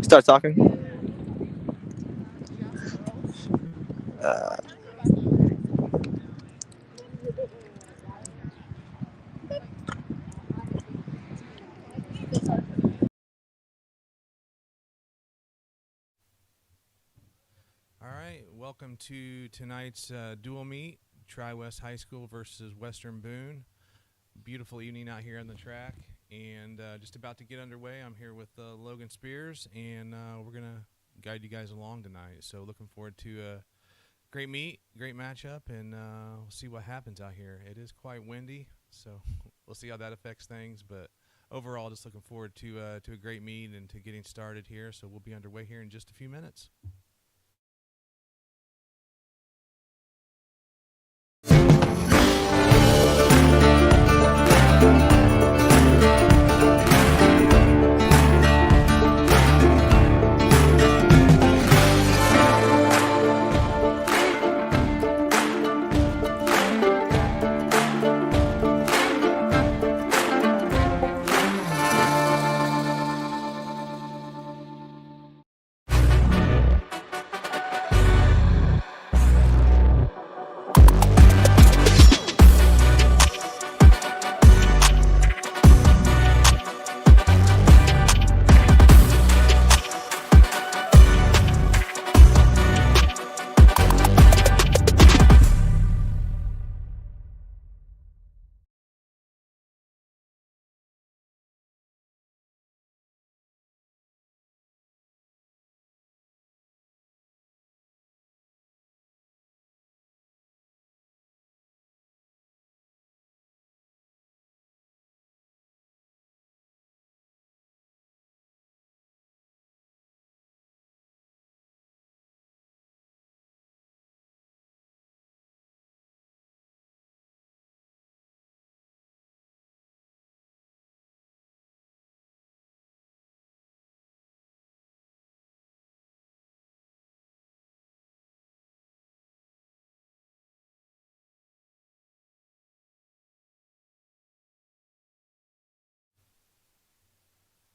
Start talking. Uh, All right, welcome to tonight's dual meet, Tri-West High School versus Western Boone. Beautiful evening out here on the track, and just about to get underway. I'm here with Logan Spears, and we're going to guide you guys along tonight. So looking forward to a great meet, great matchup, and we'll see what happens out here. It is quite windy, so we'll see how that affects things, but overall just looking forward to a great meet and to getting started here. So we'll be underway here in just a few minutes.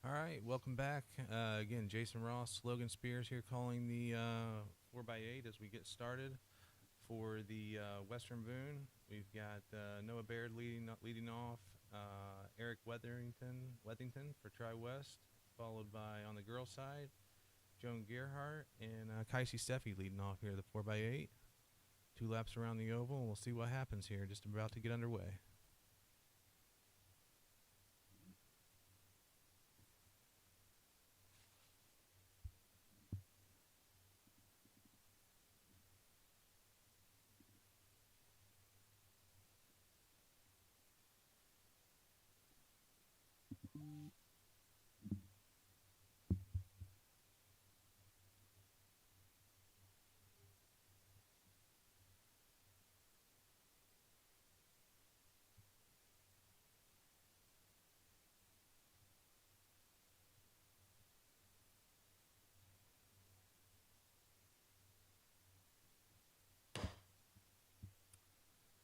All right, welcome back. Again, Jason Ross, Logan Spears here calling the 4x8 as we get started for the Western Boone. We've got Noah Baird leading off, Eric Wethington for Tri-West, followed by, on the girls' side, Joan Gerhardt and Kaisi Steffi leading off here, the 4x8. 2 laps around the oval, and we'll see what happens here. Just about to get underway.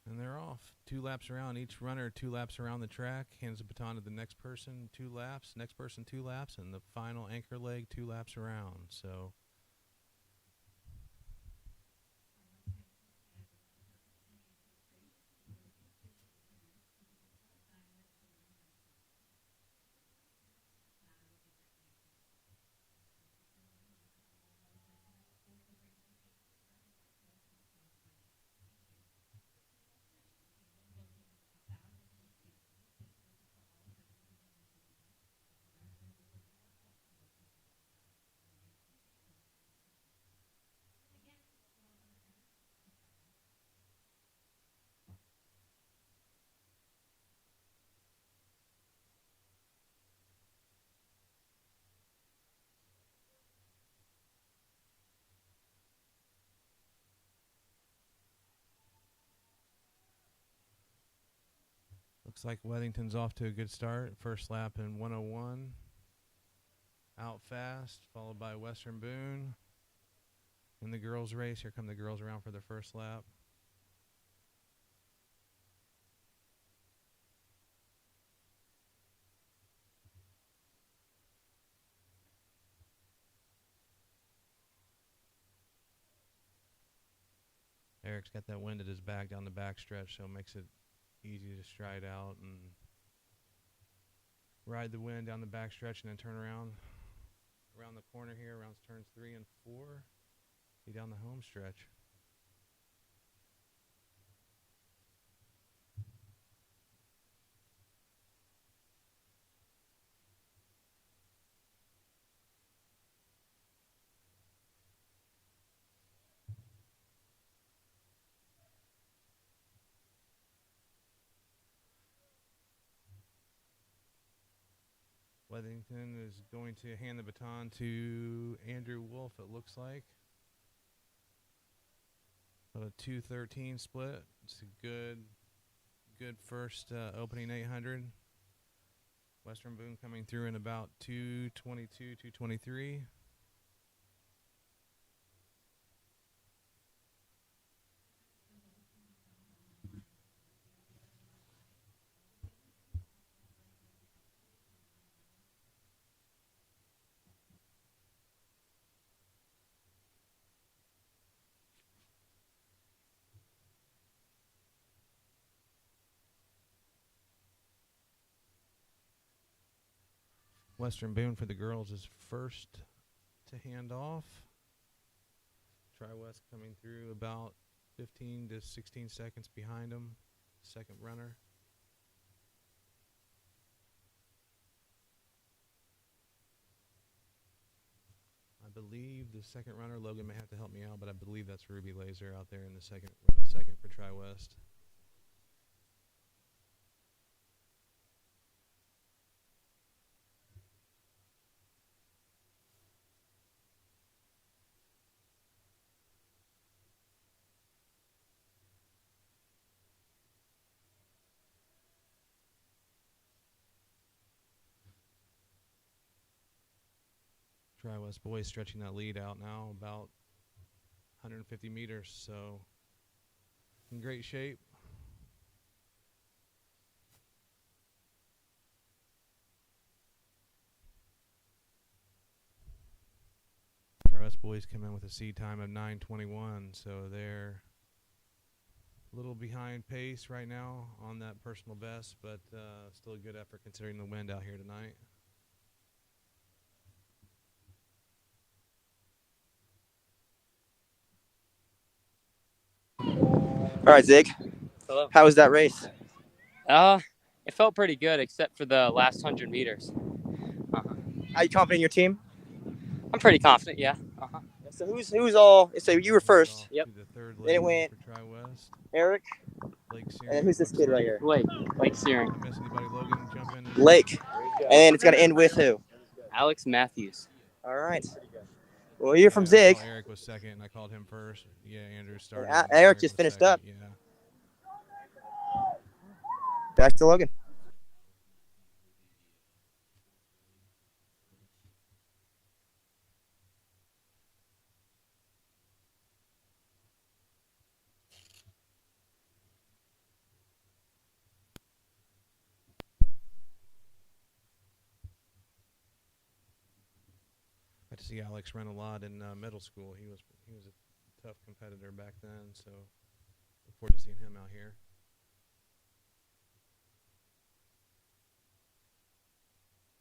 And they're off. 2 laps around. Each runner 2 laps around the track. Hands the baton to the next person, 2 laps. Next person 2 laps. And the final anchor leg 2 laps around. So looks like Weddington's off to a good start. First lap in 101. Out fast, followed by Western Boone. In the girls' race, here come the girls around for their first lap. Eric's got that wind at his back down the back stretch, so it makes it easy to stride out and ride the wind down the back stretch and then turn around the corner here, around turns 3 and 4, be down the home stretch. Weddington is going to hand the baton to Andrew Wolf, it looks like. A 2:13 split. It's a good first opening 800. Western Boone coming through in about 2:22, 2:23. Western Boone for the girls is first to hand off. Tri-West coming through about 15 to 16 seconds behind them. Second runner. I believe the second runner, Logan may have to help me out, but I believe that's Ruby Laser out there in the second for Tri-West. Tri-West boys stretching that lead out now about 150 meters, so in great shape. West boys come in with a seed time of 9:21, so they're a little behind pace right now on that personal best, but still a good effort considering the wind out here tonight. All right, Zig. Hello. How was that race? It felt pretty good, except for the last 100 meters. Are you confident in your team? I'm pretty confident, yeah. So who's all? So you were first. Yep. To the third Then it leg went for Tri-West. Eric, Blake Searing, and then who's this kid right here? Blake Searing. Did I miss anybody? Logan, jump in. Blake. And then it's got to end with who? Alex Matthews. All right. Well, you're from I Zig. saw Eric was second, and I called him first. Yeah, Andrew started. Eric just finished second. up. Yeah. Back to Logan. I had to see Alex run a lot in middle school. He was a tough competitor back then, so look forward to seeing him out here.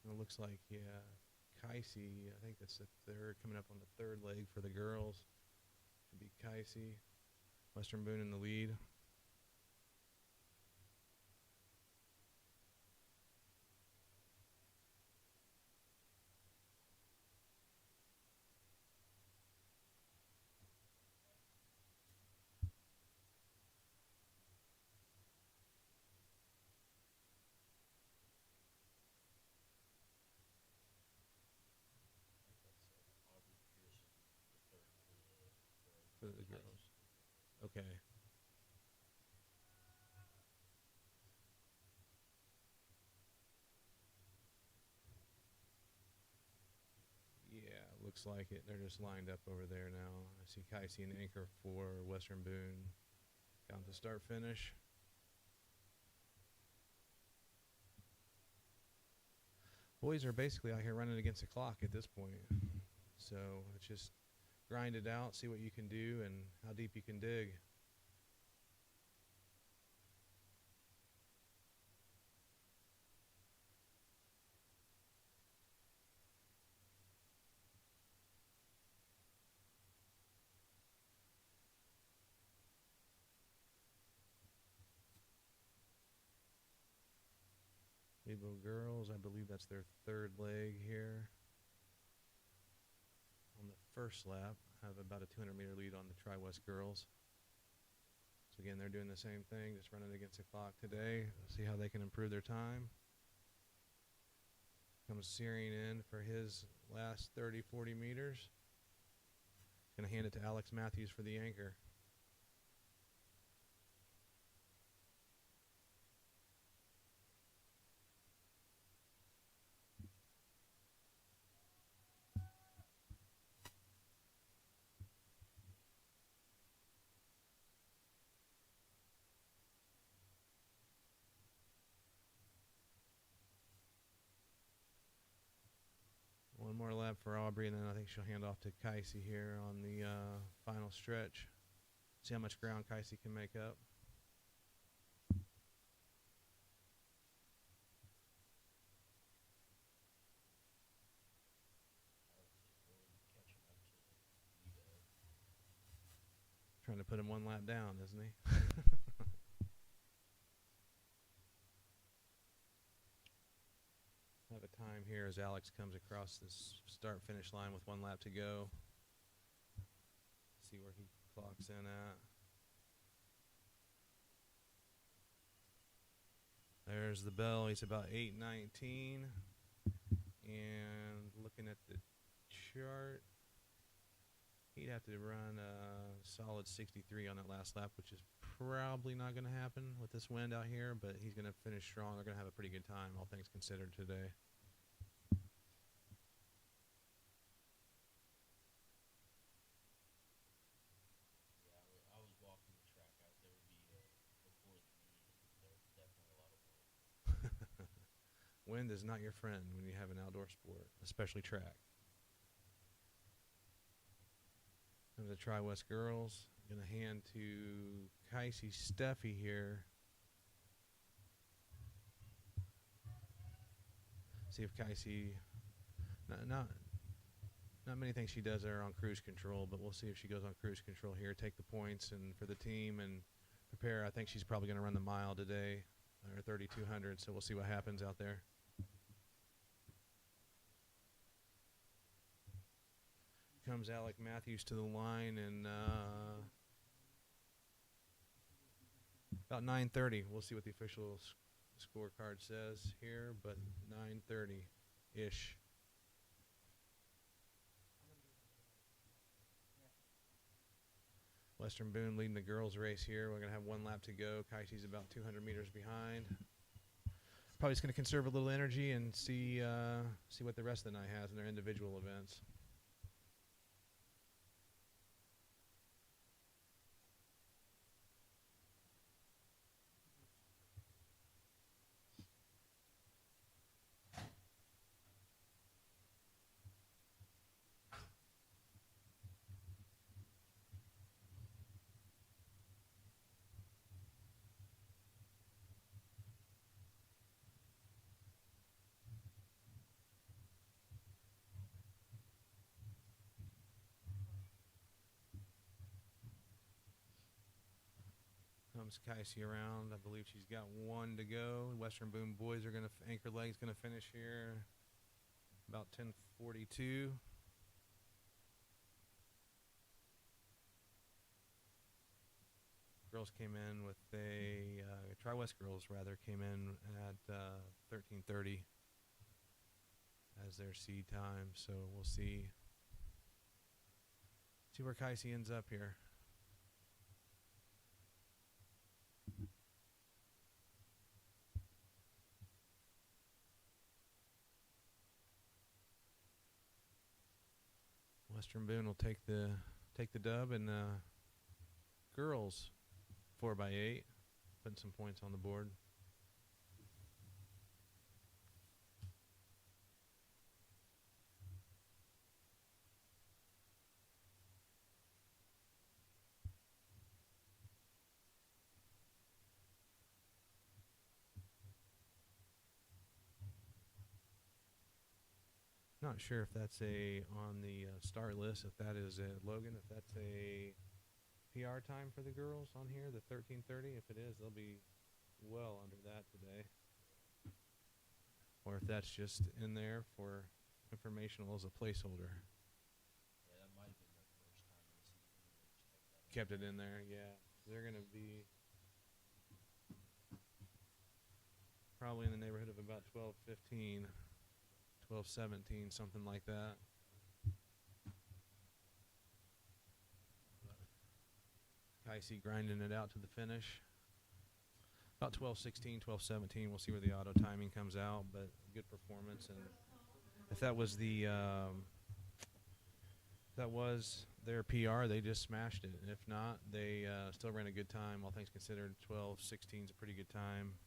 And it looks like Kaisi. I think that's they're coming up on the third leg for the girls. Should be Kaisi, Western Boone in the lead. For the girls. Okay. Yeah, looks like it. They're just lined up over there now. I see Kaisi and Anchor for Western Boone. Down to start finish. Boys are basically out here running against the clock at this point. So it's just grind it out, see what you can do, and how deep you can dig. Lebo girls, I believe that's their third leg here. On the first lap, have about a 200-meter lead on the Tri-West girls. So again, they're doing the same thing, just running against the clock today. See how they can improve their time. Comes Searing in for his last 30, 40 meters. Going to hand it to Alex Matthews for the anchor. One more lap for Aubrey, and then I think she'll hand off to Kaisi here on the final stretch. See how much ground Kaisi can make up. Trying to put him one lap down, isn't he? Have a time here as Alex comes across this start-finish line with one lap to go. See where he clocks in at. There's the bell. He's about 8:19. And looking at the chart, he'd have to run a solid 63 on that last lap, which is probably not going to happen with this wind out here, but he's going to finish strong. They're going to have a pretty good time, all things considered, today. Wind is not your friend when you have an outdoor sport, especially track. Comes the Tri-West girls. Gonna hand to Kicey Steffi here. See if Kicey, not many things she does are on cruise control, but we'll see if she goes on cruise control here. Take the points and for the team and prepare. I think she's probably going to run the mile today, or 3,200. So we'll see what happens out there. Comes Alec Matthews to the line and about 9:30. We'll see what the official scorecard says here, but 9:30-ish. Western Boone leading the girls race here. We're going to have one lap to go. Kicey's about 200 meters behind. Probably just going to conserve a little energy and see what the rest of the night has in their individual events. Comes Kicey around. I believe she's got one to go. Western Boone boys are going to anchor legs going to finish here about 10:42. Girls came in with Tri-West girls rather came in at 13:30 as their seed time. So we'll see where Kicey ends up here. Western Boone will take the dub, and girls 4x8, putting some points on the board. Not sure if that's on the start list, if that is Logan, if that's a PR time for the girls on here, the 13:30. If it is, they'll be well under that today. Or if that's just in there for informational as a placeholder. Yeah, that might have been their first time racing. Kept it in there, yeah. They're going to be probably in the neighborhood of about 12:15. 12:17, something like that. Kicey grinding it out to the finish. About 12:16, 12:17. We'll see where the auto timing comes out, but good performance. And if that was their PR, they just smashed it. And if not, they still ran a good time. All things considered, 12:16 is a pretty good time.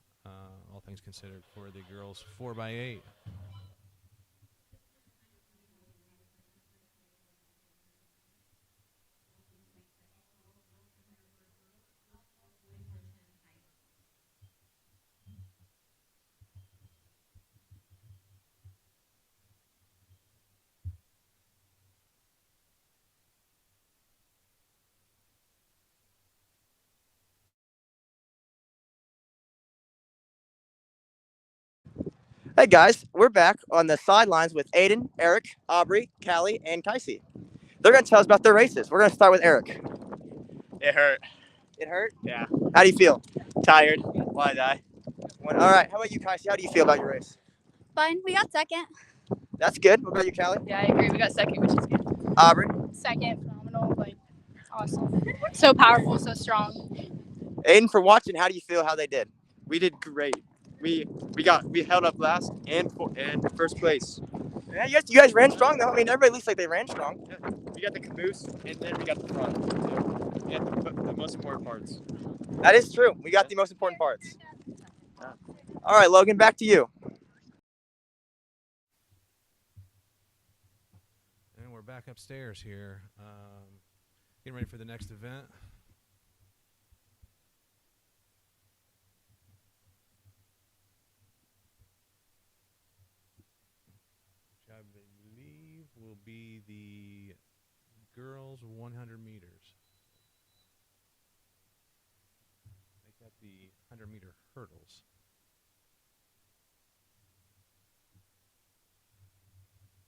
All things considered for the girls 4x8. Hey guys, we're back on the sidelines with Aiden, Eric, Aubrey, Callie, and Kicey. They're going to tell us about their races. We're going to start with Eric. It hurt. It hurt? Yeah. How do you feel? Tired. Why die? All right. How about you, Kicey? How do you feel about your race? Fine. We got second. That's good. What about you, Callie? Yeah, I agree. We got second, which is good. Aubrey? Second, phenomenal. Like, awesome. So powerful, so strong. Aiden, for watching, how do you feel how they did? We did great. We held up last and first place. Yeah, you guys ran strong, though. I mean, everybody looks like they ran strong. Yeah. We got the caboose and then we got the front. So we got the most important parts. That is true. We got the most important parts. All right, Logan, back to you. And we're back upstairs here. Getting ready for the next event. Which I believe will be the girls 100 meters. Make that the 100-meter hurdles.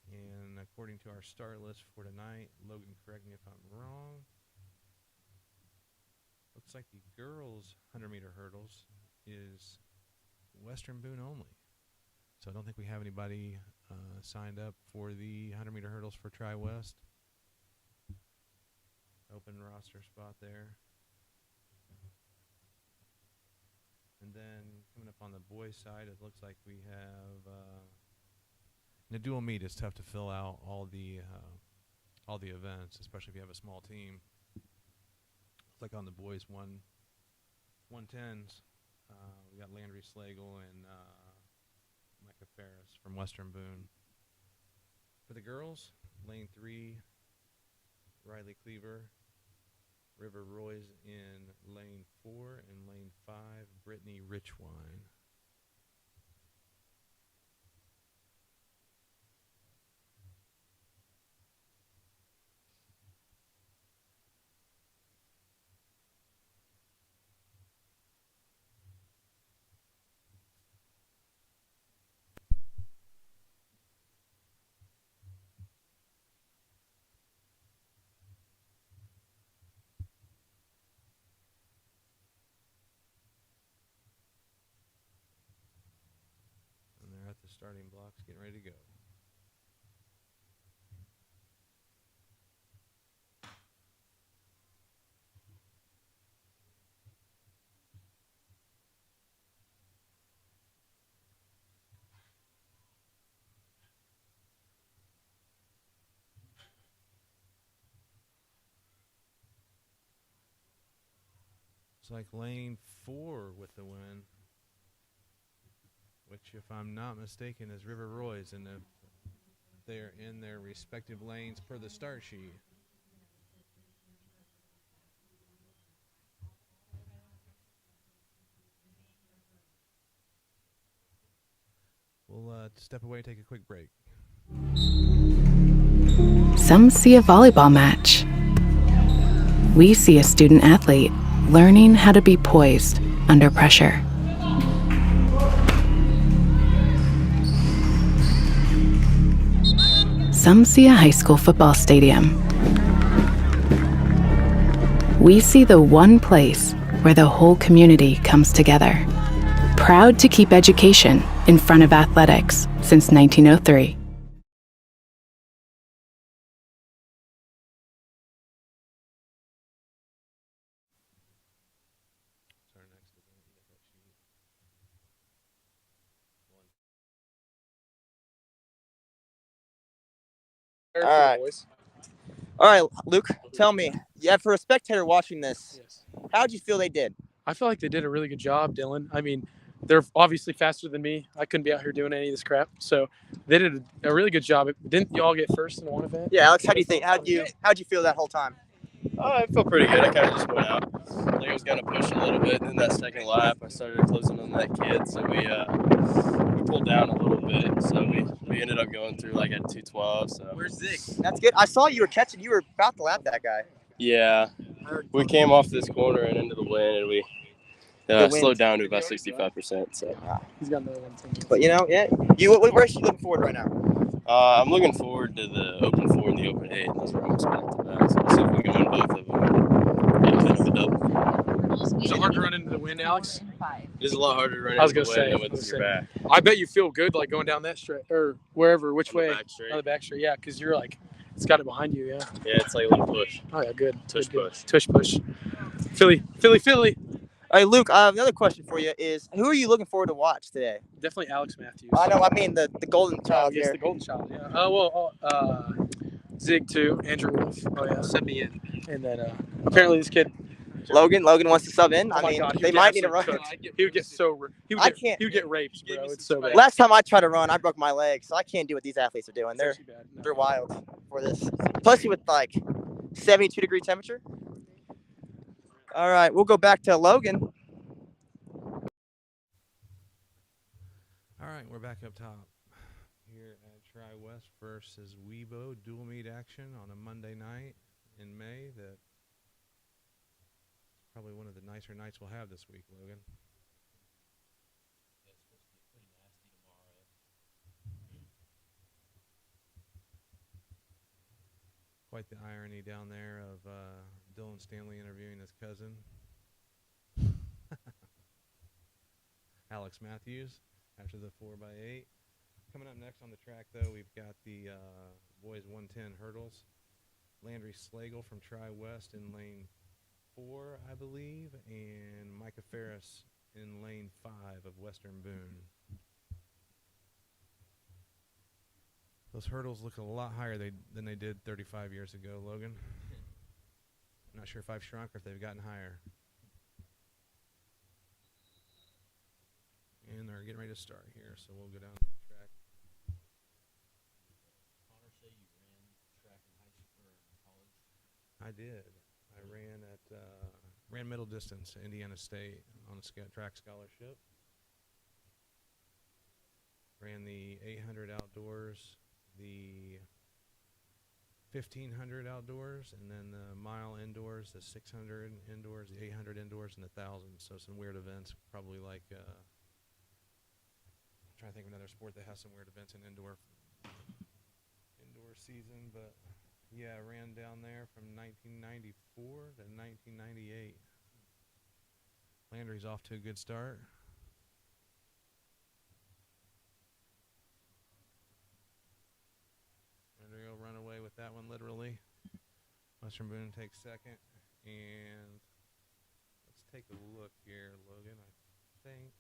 And according to our start list for tonight, Logan, correct me if I'm wrong, looks like the girls' 100-meter hurdles is Western Boone only. So I don't think we have anybody signed up for the 100-meter hurdles for Tri-West. Open roster spot there. And then coming up on the boys' side, it looks like we have in a dual meet. It's tough to fill out all the events, especially if you have a small team. It's like on the boys 110s, we got Landry Slagle and Micah Ferris from Western Boone. For the girls, lane 3, Riley Cleaver. River Roy's in lane 4, and lane 5, Brittany Richwine. At the starting blocks, getting ready to go. It's like lane 4 with the win, which, if I'm not mistaken, is River Roy's, and if they're in their respective lanes per the start sheet. We'll step away and take a quick break. Some see a volleyball match. We see a student athlete learning how to be poised under pressure. Some see a high school football stadium. We see the one place where the whole community comes together. Proud to keep education in front of athletics since 1903. All right, Luke, tell me, for a spectator watching this, how'd you feel they did? I feel like they did a really good job, Dylan. I mean, they're obviously faster than me. I couldn't be out here doing any of this crap. So they did a really good job. Didn't you all get first in one event? Yeah, Alex, how do you think? How'd you feel that whole time? I felt pretty good. I kind of just went out. Like I was gonna push a little bit, and then that second lap, I started closing on that kid, so we pulled down a little bit. So we ended up going through like at 2:12. So where's Zig? That's good. I saw you were catching. You were about to lap that guy. Yeah, we came off this corner and into the wind, and we slowed down to about 65%. So He's got another one too. But where are you looking forward right now? I'm looking forward to the Open 4 and the Open 8. That's where I'm expecting that. So we'll see if we can win both of them. Get kind of a double. Is it hard to run into the wind, Alex? It is a lot harder to run I was into gonna the wind say, than with your back. I bet you feel good like going down that stretch or wherever, which way? Back straight. On the back straight, yeah, because you're like, it's got it behind you, yeah. Yeah, it's like a little push. Oh yeah, good. Tush Good. push. Tush push. Philly. All right, Luke, another question for you is, who are you looking forward to watch today? Definitely Alex Matthews. I know, I mean the golden child Yes, here. the golden child, yeah. Zig too, Andrew Wolf. Oh yeah. Send me in. And then apparently this kid Logan wants to sub in. Oh my I mean, God, they might need to run. He would get so. He would get raped, bro. It's so bad. Last time I tried to run, I broke my leg, so I can't do what these athletes are doing. It's actually bad. No. They're wild for this, especially with like 72-degree temperature. All right, we'll go back to Logan. All right, we're back up top here at Tri-West versus Weibo dual meet action on a Monday night in May. That's probably one of the nicer nights we'll have this week, Logan. Yeah, it's supposed to get pretty nasty tomorrow. Quite the irony down there of Dylan Stanley interviewing his cousin, Alex Matthews, after the 4x8. Coming up next on the track, though, we've got the boys 110 hurdles. Landry Slagle from Tri-West in lane 4, I believe, and Micah Ferris in lane 5 of Western Boone. Those hurdles look a lot higher than they did 35 years ago, Logan. I'm not sure if I've shrunk or if they've gotten higher. And they're getting ready to start here, so we'll go down the track. Connor say you ran track in high school or in college? I did. I ran middle distance at Indiana State on a track scholarship. Ran the 800 outdoors, the 1500 outdoors, and then the mile indoors, the 600 indoors, the 800 indoors, and the 1000. So some weird events, probably like I'm trying to think of another sport that has some weird events in indoor season, but yeah, I ran down there from 1994 to 1998. Landry's off to a good start. Landry will run away with that one literally. Western Boone takes second, and let's take a look here, Logan. I think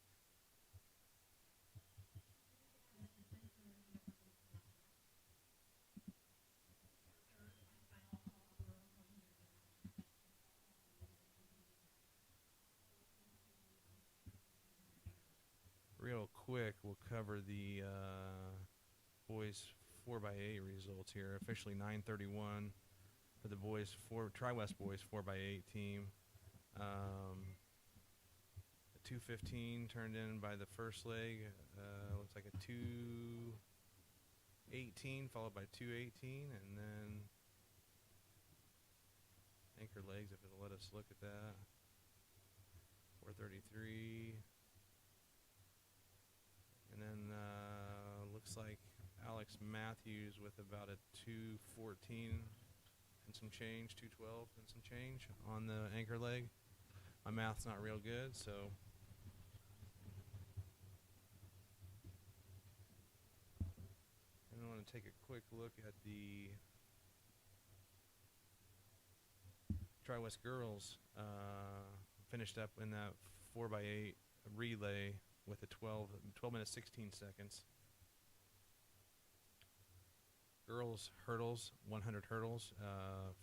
real quick, we'll cover the boys 4x8 results here. Officially 9:31 for the boys Tri-West boys 4x8 team. A 2:15 turned in by the first leg. Looks like a 2:18 followed by 2:18, and then anchor legs, if it'll let us look at that. 4:33. And then looks like Alex Matthews with about a 2:14 and some change, 2:12 and some change on the anchor leg. My math's not real good, so I want to take a quick look at the Tri-West girls. Finished up in that 4x8 relay with a 12 minutes 16 seconds. Girls hurdles, 100 hurdles.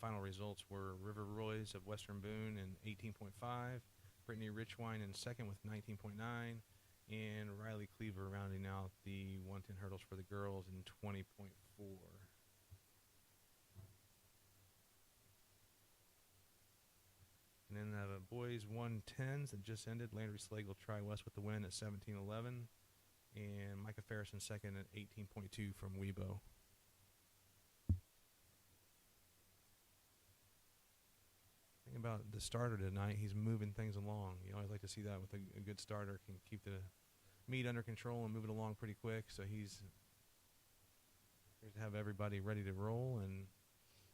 Final results were River Royce of Western Boone in 18.5, Brittany Richwine in second with 19.9, and Riley Cleaver rounding out the 110 hurdles for the girls in 20.4. And then the boys 110s that just ended. Landry Slagle Tri-West with the win at 17:11, and Micah Ferris in second at 18.2 from Weibo. Thing about the starter tonight, he's moving things along. You always like to see that with a good starter, can keep the meet under control and move it along pretty quick. So he's here to have everybody ready to roll and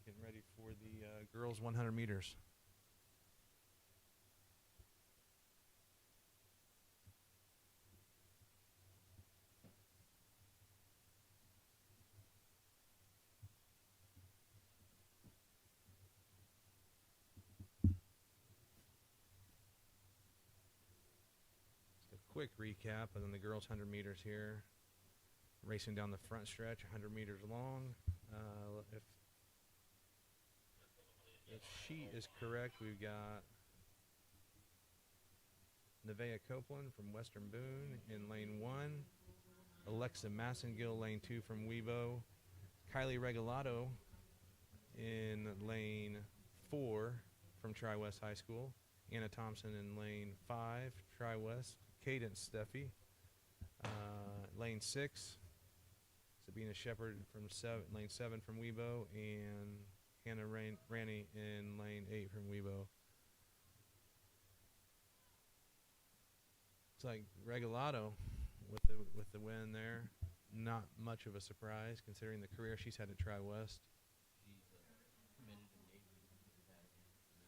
getting ready for the girls 100 meters. Quick recap, and then the girls 100 meters here. Racing down the front stretch, 100 meters long. If the sheet is correct, we've got Nevaeh Copeland from Western Boone in lane 1. Alexa Massengill, lane 2 from Weibo. Kylie Regalado in lane 4 from Tri-West High School. Anna Thompson in lane 5, Tri-West. Cadence Steffi. Lane 6, Sabina Shepard from lane 7 from Weibo, and Hannah Ranny in lane 8 from Weibo. It's like Regalado with the win there. Not much of a surprise considering the career she's had at Tri-West.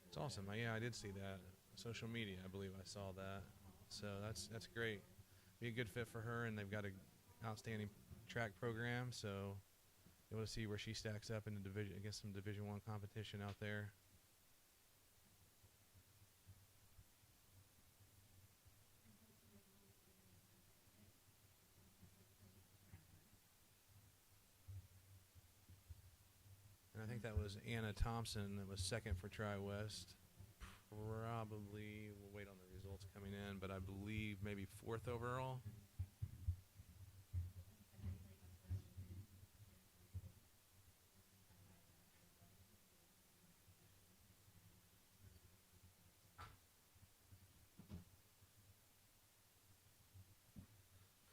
It's awesome. Yeah, I did see that. Social media, I believe I saw that. So that's great. Be a good fit for her, and they've got an outstanding track program. So able to see where she stacks up in the division against some Division I competition out there. And I think that was Anna Thompson that was second for Tri-West. Probably, we'll wait on the results coming in, but I believe maybe 4th overall.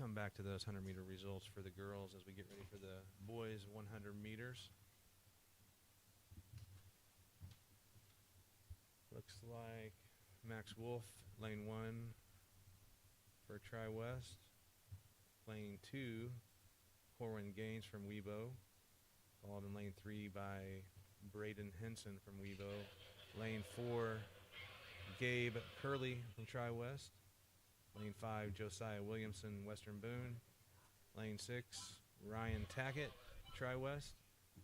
Come back to those 100-meter results for the girls as we get ready for the boys 100 meters. Looks like Max Wolf, lane 1 for Tri-West. Lane 2, Corwin Gaines from Weibo. Followed in lane 3 by Braden Henson from Weibo. Lane 4, Gabe Curley from Tri-West. Lane 5, Josiah Williamson, Western Boone. Lane 6, Ryan Tackett, Tri-West.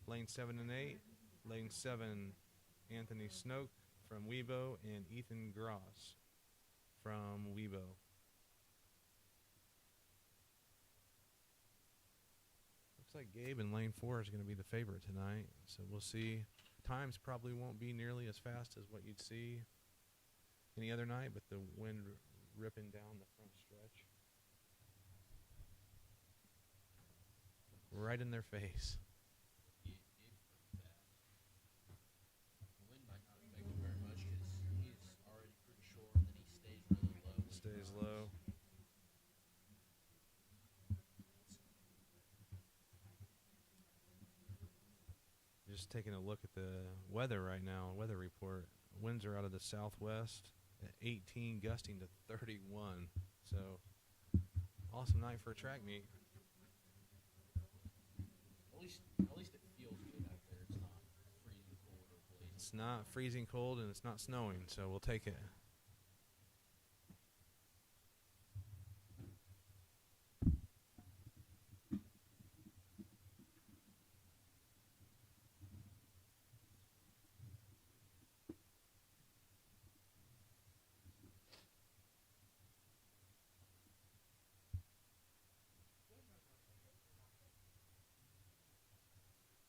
Lane 7 and 8. Lane 7, Anthony Snoke from Weibo, and Ethan Gross from Weibo. Looks like Gabe in lane 4 is going to be the favorite tonight, so we'll see. Times probably won't be nearly as fast as what you'd see any other night, but the wind ripping down the front stretch right in their face. Stays low. Just taking a look at the weather right now, weather report. Winds are out of the southwest at 18, gusting to 31. So, awesome night for a track meet. At least it feels good out there. It's not freezing cold or blazing. It's not freezing cold and it's not snowing, so we'll take it.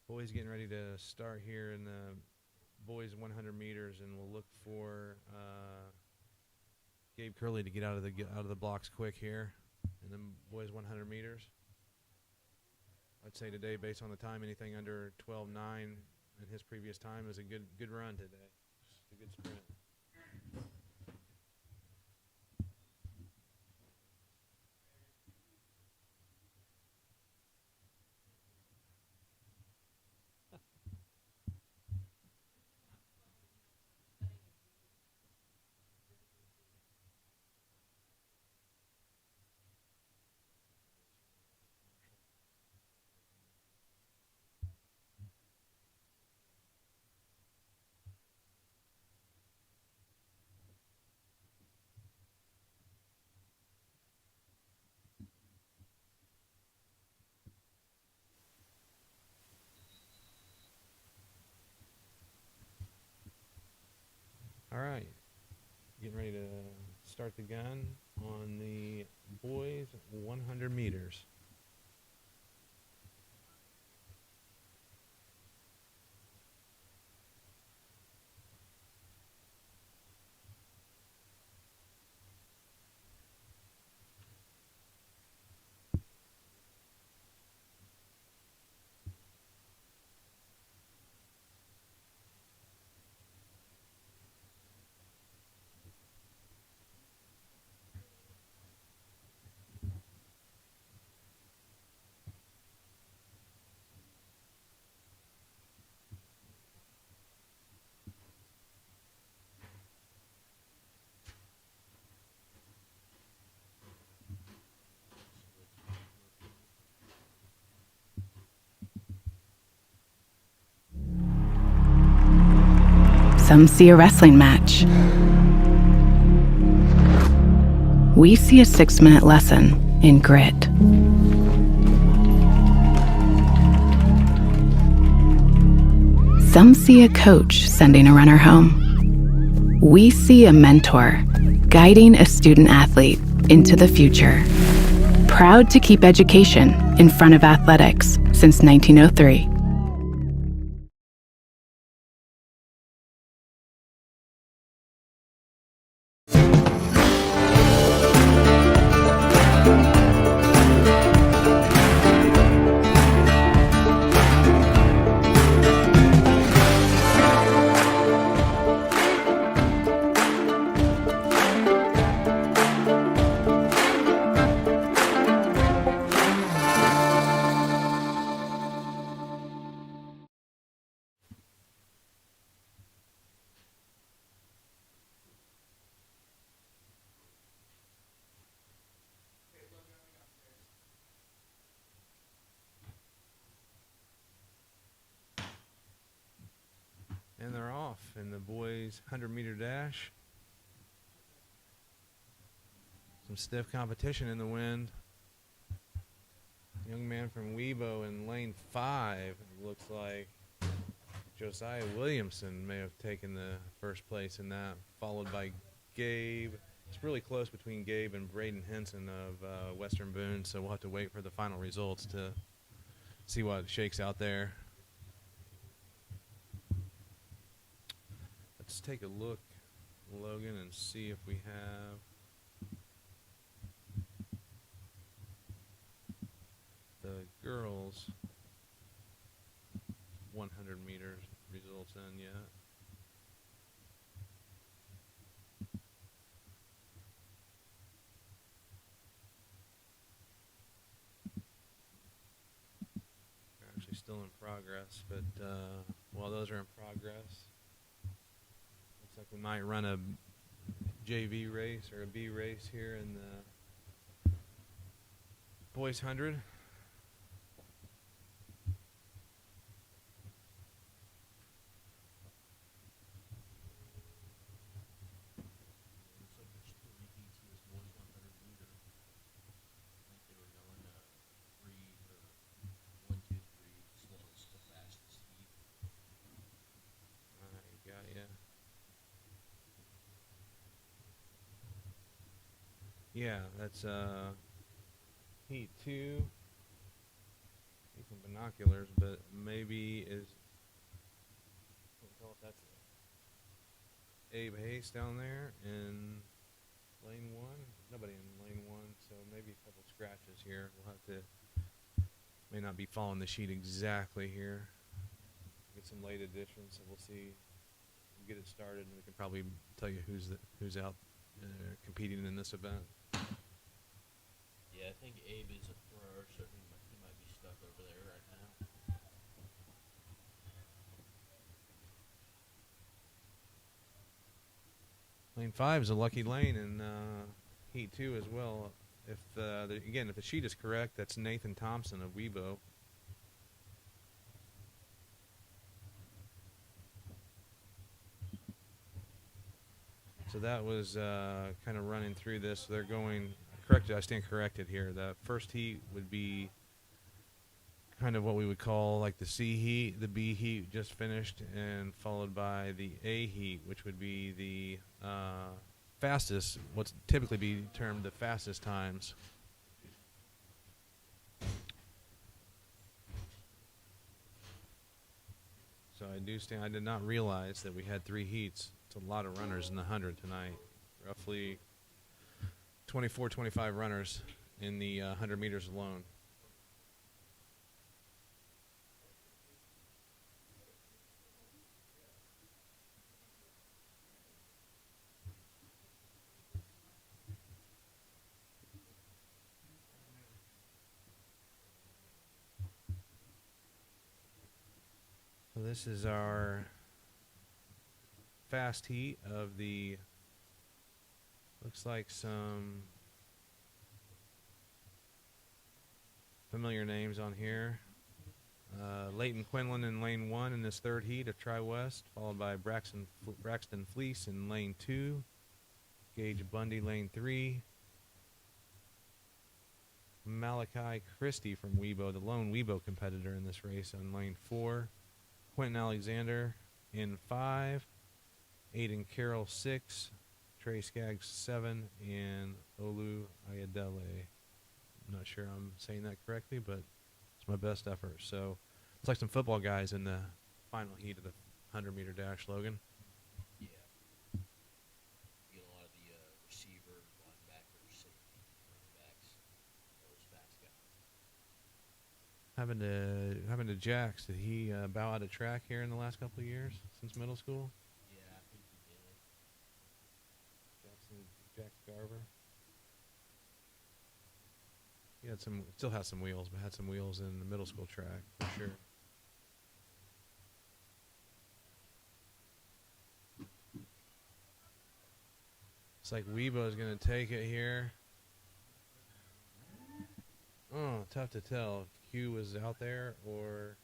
Boys getting ready to start here in the boys 100 meters, and we'll look for Gabe Curley to get out of the blocks quick here in the boys 100 meters. I'd say today, based on the time, anything under 12:09 in his previous time is a good run today. It's a good sprint. All right, getting ready to start the gun on the boys 100 meters. Some see a wrestling match. We see a 6-minute lesson in grit. Some see a coach sending a runner home. We see a mentor guiding a student athlete into the future. Proud to keep education in front of athletics since 1903. And they're off in the boys' 100-meter dash. Some stiff competition in the wind. Young man from Weibo in lane 5. It looks like Josiah Williamson may have taken the first place in that, followed by Gabe. It's really close between Gabe and Braden Henson of Western Boone, so we'll have to wait for the final results to see what shakes out there. Let's take a look, Logan, and see if we have the girls' 100 meters results in yet. They're actually still in progress, but while those are in progress, looks like we might run a JV race or a B race here in the boys 100. Looks like there's 3 heats in this boys 100 meter. I think they were going 1, 2, 3 slowest to fastest heat. I got ya. Yeah, that's heat 2. Need some binoculars, but maybe is. Can't tell if that's Abe Hayes down there in lane 1. Nobody in lane 1, so maybe a couple scratches here. We'll have to. May not be following the sheet exactly here. Get some late additions, so we'll see. We'll get it started, and we can probably tell you who's out competing in this event. Yeah, I think Abe is a thrower, so he might be stuck over there right now. Lane 5 is a lucky lane in heat 2 as well. If if the sheet is correct, that's Nathan Thompson of Weibo. So that was kind of running through this. They're going corrected. I stand corrected here. The first heat would be kind of what we would call like the C heat. The B heat just finished, and followed by the A heat, which would be the fastest, what's typically be termed the fastest times. So I did not realize that we had 3 heats. It's a lot of runners in the 100 tonight. Roughly 24, 25 runners in the 100 meters alone. So this is our fast heat of the, looks like some familiar names on here. Leighton Quinlan in lane 1 in this third heat of Tri-West, followed by Braxton Fleece in lane 2, Gage Bundy lane 3, Malachi Christie from Webo, the lone Webo competitor in this race, in lane 4, Quentin Alexander in 5, Aiden Carroll 6, Trey Skaggs 7, and Olu Ayadele. I'm not sure I'm saying that correctly, but it's my best effort. So it's like some football guys in the final heat of the 100-meter dash, Logan. Yeah. You get a lot of the receivers, linebackers, safety, running backs, those fast guys. Having to Jax, did he bow out of track here in the last couple of years since middle school? Yeah, I think he did. Jax Garver. He still has some wheels, but had some wheels in the middle school track for sure. It's like Webo's going to take it here. Oh, tough to tell if Q was out there or...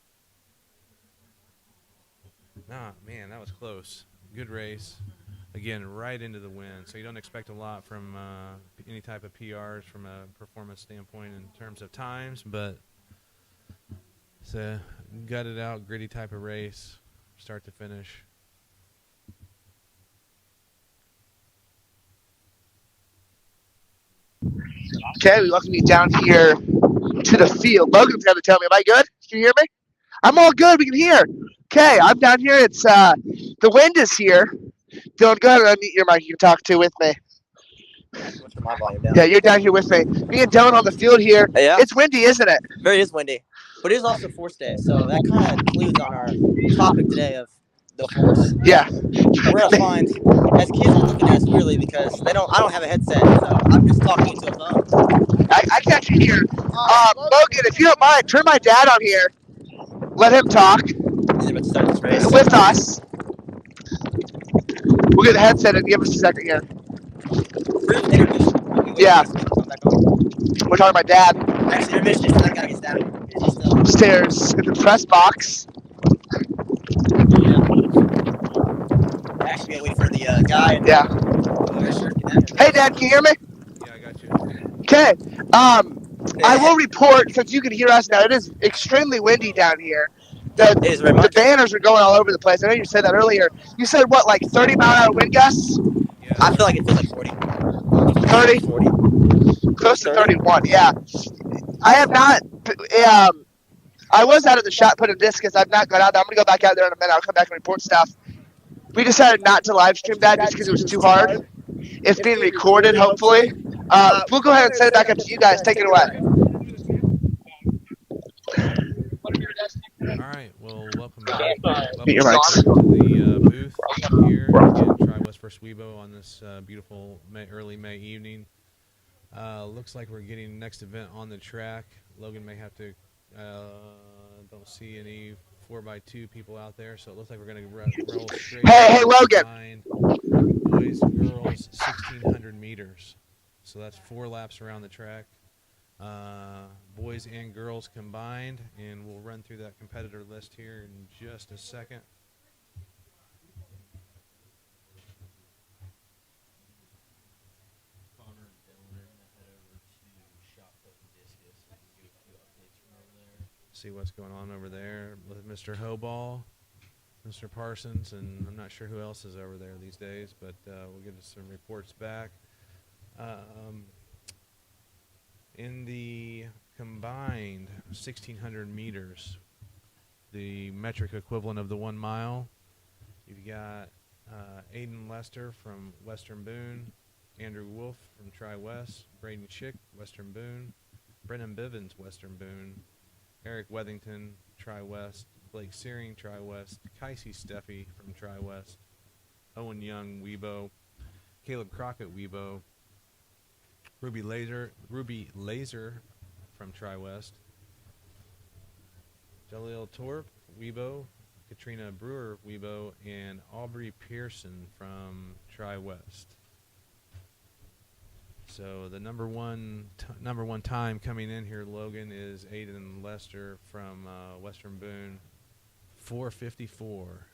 Nah, man, that was close. Good race. Again, right into the wind. So you don't expect a lot from any type of PRs from a performance standpoint in terms of times, but it's a gutted out, gritty type of race, start to finish. Okay, we welcome you down here to the field. Logan's got to tell me, am I good? Can you hear me? I'm all good. We can hear. Okay, I'm down here. It's the wind is here. Dylan, go ahead and unmute your mic. You can talk to with me. What's my volume down? Yeah, you're down here with me. Me and Dylan on the field here. Yeah. It's windy, isn't it? Very is windy, but it is also force day, so that kind of includes on our topic today of the force. Yeah. We're gonna find, as kids are looking at us weirdly because I don't have a headset, so I'm just talking into a phone. I can't hear. Logan, if you don't mind, turn my dad on here. Let him talk He's about to start this race. with us. We'll get the headset and give us a second here. Yeah. We're talking about Dad. Actually, intermission is that guy gets down. Upstairs in the press box. Actually, wait for the guy. Yeah. Hey, Dad, can you hear me? Yeah, I got you. Okay. I will report, since you can hear us now, it is extremely windy down here. The banners are going all over the place. I know you said that earlier. You said, what, like 30-mile-an-hour wind gusts? Yeah. I feel like it feels like 40. 30? 40. Close to 31, yeah. I have not, I was out of the shot put in discus. I've not gone out there. I'm going to go back out there in a minute. I'll come back and report stuff. We decided not to live stream that just because it was too hard. It's being recorded, hopefully. We'll go ahead and send it back up to you guys. Take it away. All right, well, welcome back. Meet your mics. To the booth here in Tri-West vs. Webo on this beautiful early May evening. Looks like we're getting next event on the track. Logan may have to, don't see any 4x2 people out there, so it looks like we're going to roll straight. Hey, Logan. Boys, girls, 1,600 meters. So that's 4 laps around the track. Boys and girls combined, and we'll run through that competitor list here in just a second. Connor and Dylan are going to head over to shot put and discus and get a few updates from over there. See what's going on over there with Mr. Hoball, Mr. Parsons, and I'm not sure who else is over there these days, but we'll get some reports back. In the combined 1,600 meters, the metric equivalent of the 1 mile, you've got Aiden Lester from Western Boone, Andrew Wolf from Tri-West, Braden Schick, Western Boone, Brennan Bivens, Western Boone, Eric Wethington, Tri-West, Blake Searing, Tri-West, Kicey Steffi from Tri-West, Owen Young, Webo, Caleb Crockett, Webo, Ruby Laser from Tri-West, Jaleel Torp, Webo, Katrina Brewer, Webo, and Aubrey Pearson from Tri-West. So the number one time coming in here, Logan, is Aiden Lester from Western Boone, 4:54.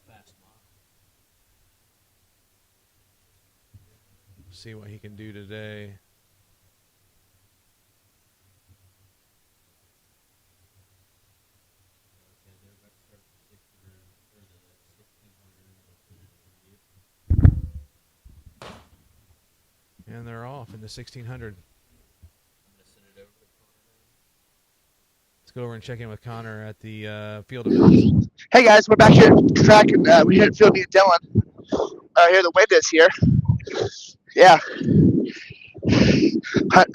Fast mile. See what he can do today. Okay, they're about to start the 600 or the 1600. And they're off in the 1600. I'm gonna send it over to Connor now. Let's go over and check in with Connor at the field events. Hey guys, we're back here at track, and we're here at field, me and Dylan. Here the wind is here. Yeah.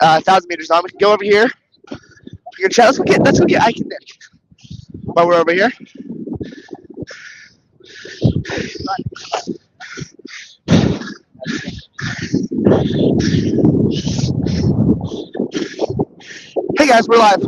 1,000 meters on. We can go over here. We can chat. Let's go get Ike and Nick while we're over here. Hey guys, we're live.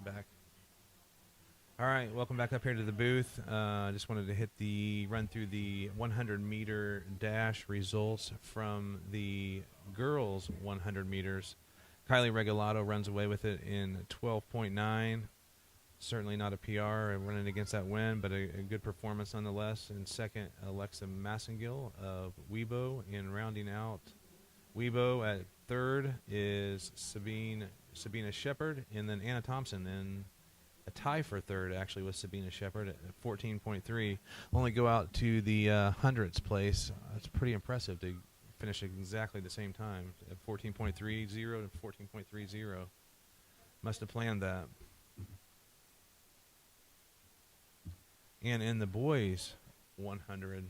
Back. All right, welcome back up here to the booth. I just wanted to run through the 100-meter dash results from the girls' 100 meters. Kylie Regalado runs away with it in 12.9. Certainly not a PR running against that wind, but a good performance nonetheless. And second, Alexa Massengill of Weibo. In rounding out Weibo at third is Sabina Shepard, and then Anna Thompson. And a tie for third, actually, with Sabina Shepard at 14.3. Only go out to the hundredths place. It's pretty impressive to finish exactly the same time at 14.30 to 14.30. Must have planned that. And in the boys 100,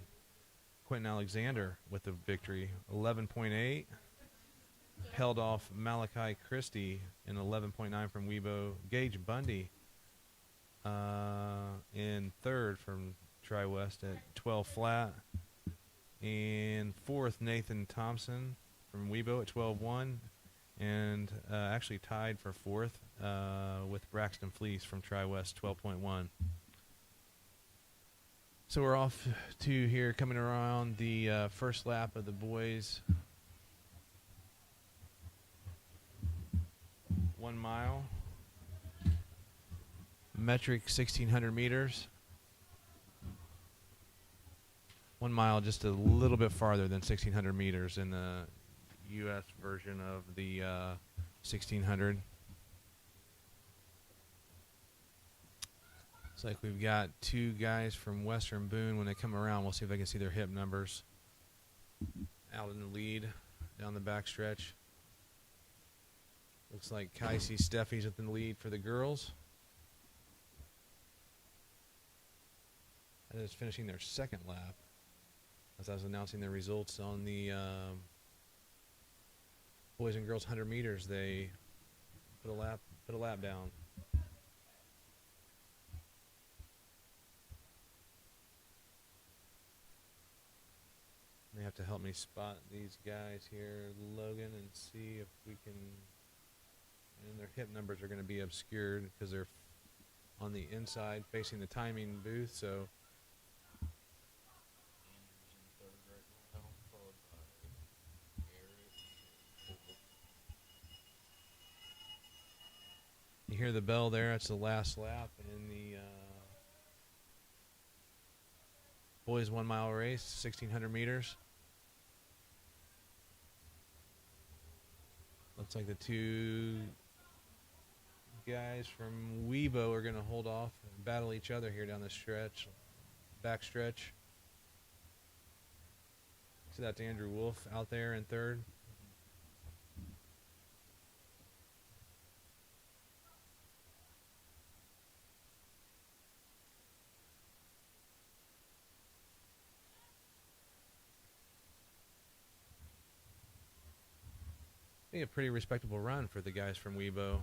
Quentin Alexander with the victory, 11.8. Held off Malachi Christie in 11.9 from Weibo. Gage Bundy in third from Tri-West at 12 flat. And fourth, Nathan Thompson from Weibo at 12.1. And actually tied for fourth with Braxton Fleece from Tri-West, 12.1. So we're off to here, coming around the first lap of the boys' 1 mile. Metric 1,600 meters. 1 mile just a little bit farther than 1,600 meters in the U.S. version of the 1,600. Looks like we've got two guys from Western Boone. When they come around, we'll see if I can see their hip numbers. Out in the lead, down the back stretch. Looks like Kaisi Steffi's in the lead for the girls. And is finishing their second lap. As I was announcing their results on the boys and girls 100 meters, they put a lap down. They have to help me spot these guys here, Logan, and see if we can. And their hip numbers are going to be obscured because they're on the inside facing the timing booth. So Andrew's in third right now, followed by Eric. you hear the bell there. It's the last lap in the boys 1 mile race, 1,600 meters. Looks like the two guys from Weibo are going to hold off and battle each other here down the stretch, back stretch. See that's Andrew Wolf out there in third. I think a pretty respectable run for the guys from Weibo.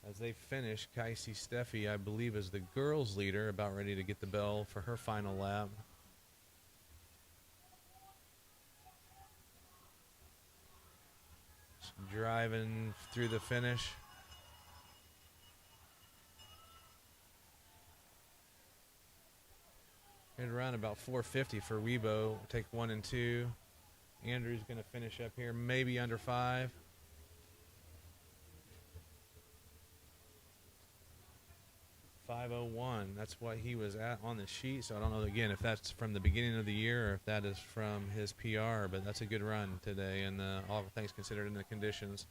As they finish, Kaisi Steffi, I believe, is the girls' leader, about ready to get the bell for her final lap. Driving through the finish. Good run, about 450 for Weibo. Take 1 and 2. Andrew's going to finish up here, maybe under 5. .501. That's what he was at on the sheet. So I don't know again if that's from the beginning of the year or if that is from his PR. But that's a good run today, and all things considered in the conditions.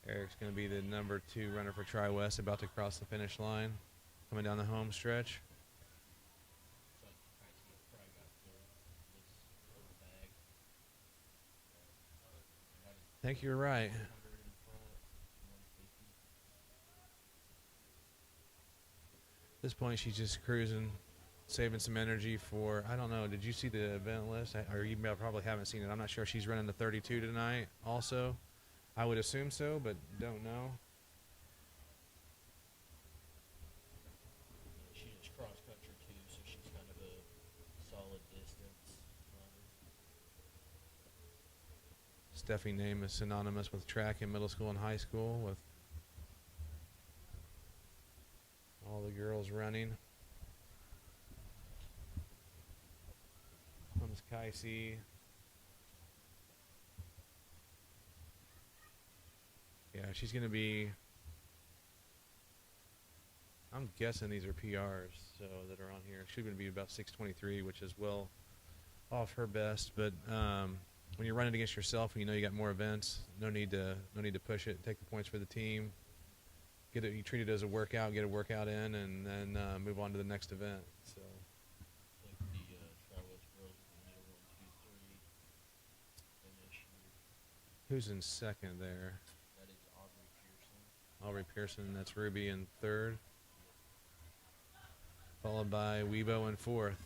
Eric's going to be the number 2 runner for Tri-West, about to cross the finish line, coming down the home stretch. I think you're right. At this point, she's just cruising, saving some energy for, I don't know, did you see the event list? Or you probably haven't seen it. I'm not sure if she's running the 32 tonight also. I would assume so, but don't know. She's cross country too, so she's kind of a solid distance runner. Steffi's name is synonymous with track in middle school and high school, with all the girls running. Comes Kaisi. Yeah, she's going to be, I'm guessing these are PRs so that are on here. She's going to be about 6:23, which is well off her best. But when you're running against yourself and you know you got more events, no need to push it. Take the points for the team. Get it. You treat it as a workout. Get a workout in, and then move on to the next event. So. Like the Tri-West girls in the middle, 1, 2, 3 finish. Who's in second there? That is Aubrey Pearson. Aubrey Pearson. That's Ruby in third. Followed by Weibo in fourth.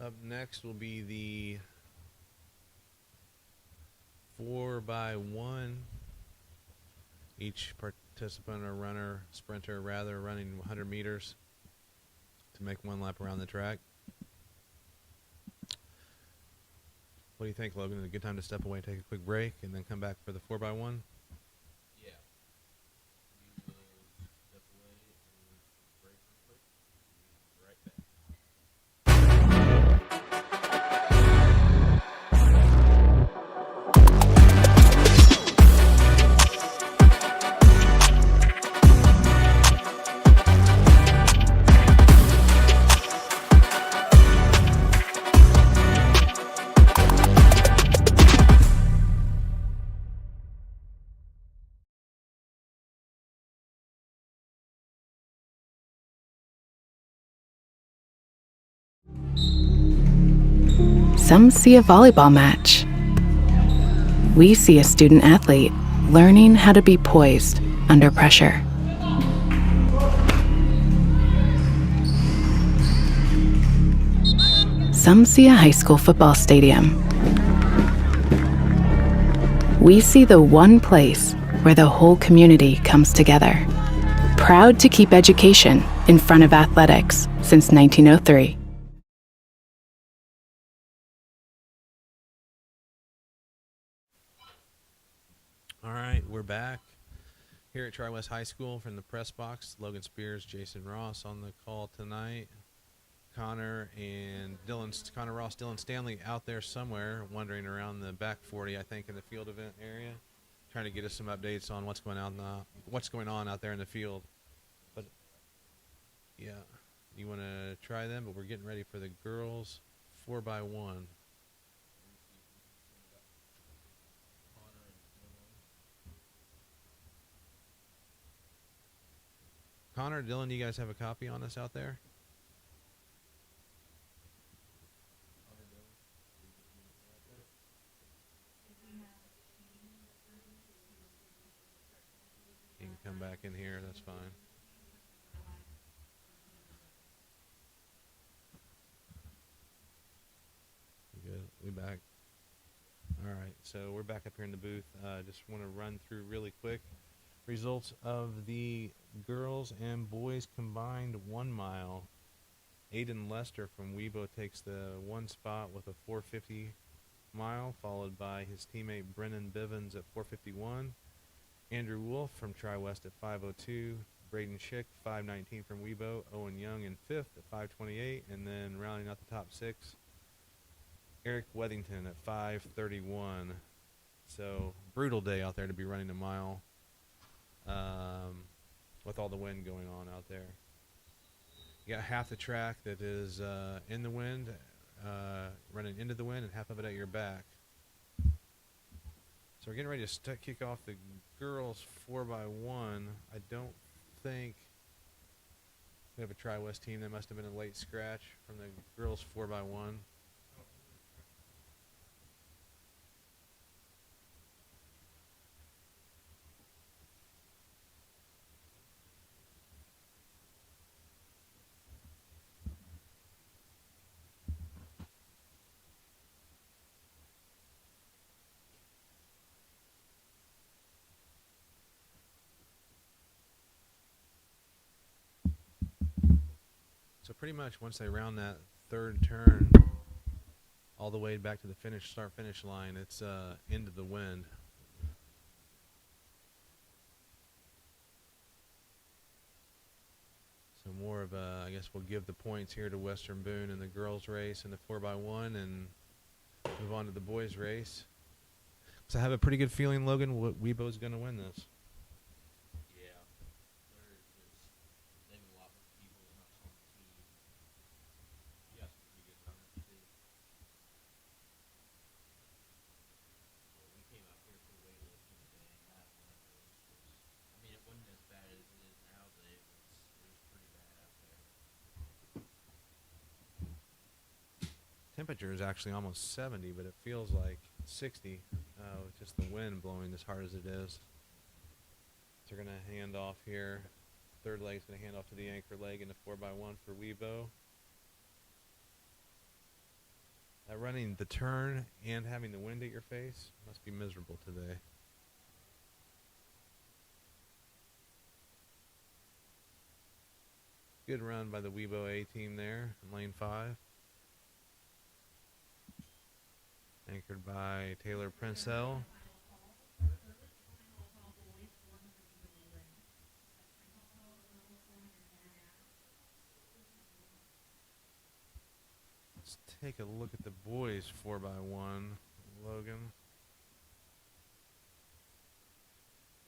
Up next will be the 4x1. Each participant or runner, sprinter rather, running 100 meters to make 1 lap around the track. What do you think, Logan? Is it a good time to step away, take a quick break, and then come back for the 4x1? Yeah. We will step away and break real quick. Be right back. Some see a volleyball match. We see a student athlete learning how to be poised under pressure. Some see a high school football stadium. We see the one place where the whole community comes together. Proud to keep education in front of athletics since 1903. All right, we're back here at Tri-West High School from the press box. Logan Spears, Jason Ross on the call tonight. Connor Ross, Dylan Stanley out there somewhere, wandering around the back 40, I think, in the field event area, trying to get us some updates on what's going on out there in the field. But Yeah. You want to try them, but we're getting ready for the girls 4x1. Connor, Dylan, do you guys have a copy on us out there? You can come back in here, that's fine. Good, we back. All right, so we're back up here in the booth. Just want to run through really quick results of the girls and boys combined 1 mile. Aiden Lester from Weibo takes the 1 spot with a 4:50 mile, followed by his teammate Brennan Bivens at 4:51. Andrew Wolf from Tri-West at 5:02. Braden Schick, 5:19 from Weibo. Owen Young in 5th at 5:28. And then rounding out the top 6, Eric Wethington at 5:31. So, brutal day out there to be running a mile with all the wind going on out there. You got half the track that is in the wind, running into the wind, and half of it at your back. So we're getting ready to kick off the girls 4x1. I don't think we have a Tri-West team. That must have been a late scratch from the girls 4x1. So pretty much once they round that third turn all the way back to the start-finish line, it's into the wind. So more of a, I guess we'll give the points here to Western Boone in the girls race and the 4x1 and move on to the boys race. So I have a pretty good feeling, Logan, Weibo's going to win this. Yeah, they have a lot more people than us on the team. You got some pretty good runners too. Yeah, we came out here for weightlifting today, and that wind was I mean, it wasn't as bad as it is now, but it was pretty bad out there. Temperature is actually almost 70, but it feels like 60 with just the wind blowing as hard as it is. So we're going to hand off here. Third leg is going to hand off to the anchor leg in the 4x1 for Weibo. Running the turn and having the wind at your face must be miserable today. Good run by the Weibo A team there in lane 5. Anchored by Taylor Princell. Let's take a look at the boys 4x1, Logan.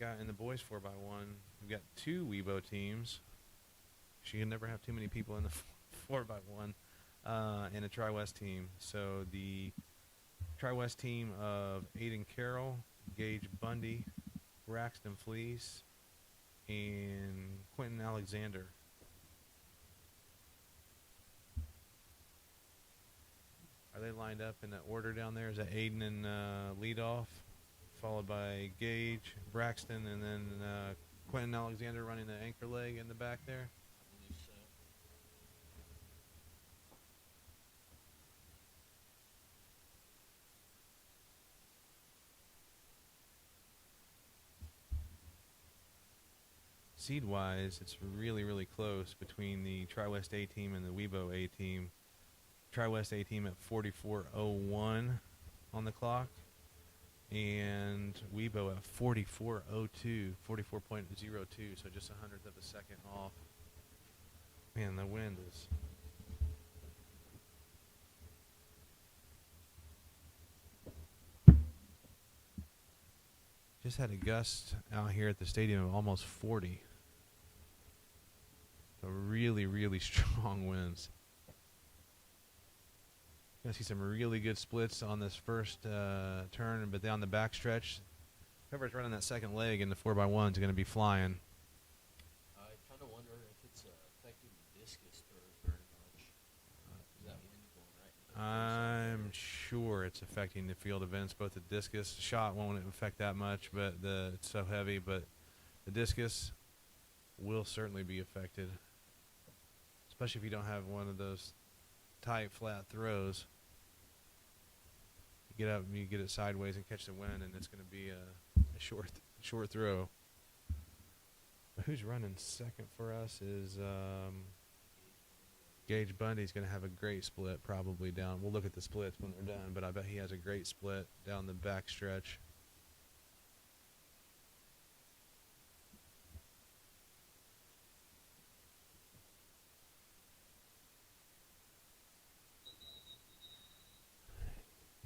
Got in the boys 4x1, we've got 2 Weibo teams. You can never have too many people in the 4x1 and a Tri-West team. So the Tri-West team of Aiden Carroll, Gage Bundy, Braxton Fleece, and Quentin Alexander. Are they lined up in the order down there? Is that Aiden in leadoff, followed by Gage, Braxton, and then Quentin Alexander running the anchor leg in the back there? I believe so. Seed-wise, it's really, really close between the Tri-West A team and the Weibo A team. Tri-West A team at 44.01 on the clock, and Weibo at 44.02, 44.02, so just 100th of a second off. Man, the wind is... Just had a gust out here at the stadium of almost 40. So really, really strong winds. Gonna see some really good splits on this first turn, but down the backstretch, whoever's running that second leg in the 4x1 is going to be flying. I kind of wonder if it's affecting the discus throws very much. Is that wind going right into the I'm sure it's affecting the field events. Both the discus shot won't affect that much, but it's so heavy. But the discus will certainly be affected, especially if you don't have one of those tight, flat throws. You get up and you get it sideways and catch the wind, and it's going to be a short throw. But who's running second for us is Gage Bundy's going to have a great split probably down. We'll look at the splits when they're done, but I bet he has a great split down the back stretch.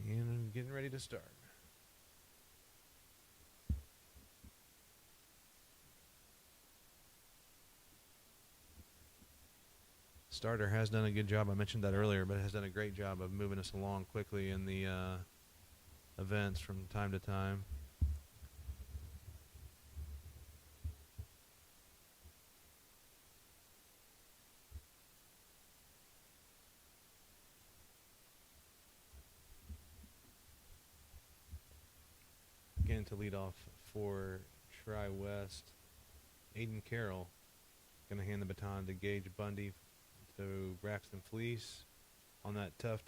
And I'm getting ready to start. Starter has done a good job. I mentioned that earlier, but has done a great job of moving us along quickly in the events from time to time. Again, to lead off for Tri-West, Aiden Carroll going to hand the baton to Gage Bundy to Braxton Fleece on that tough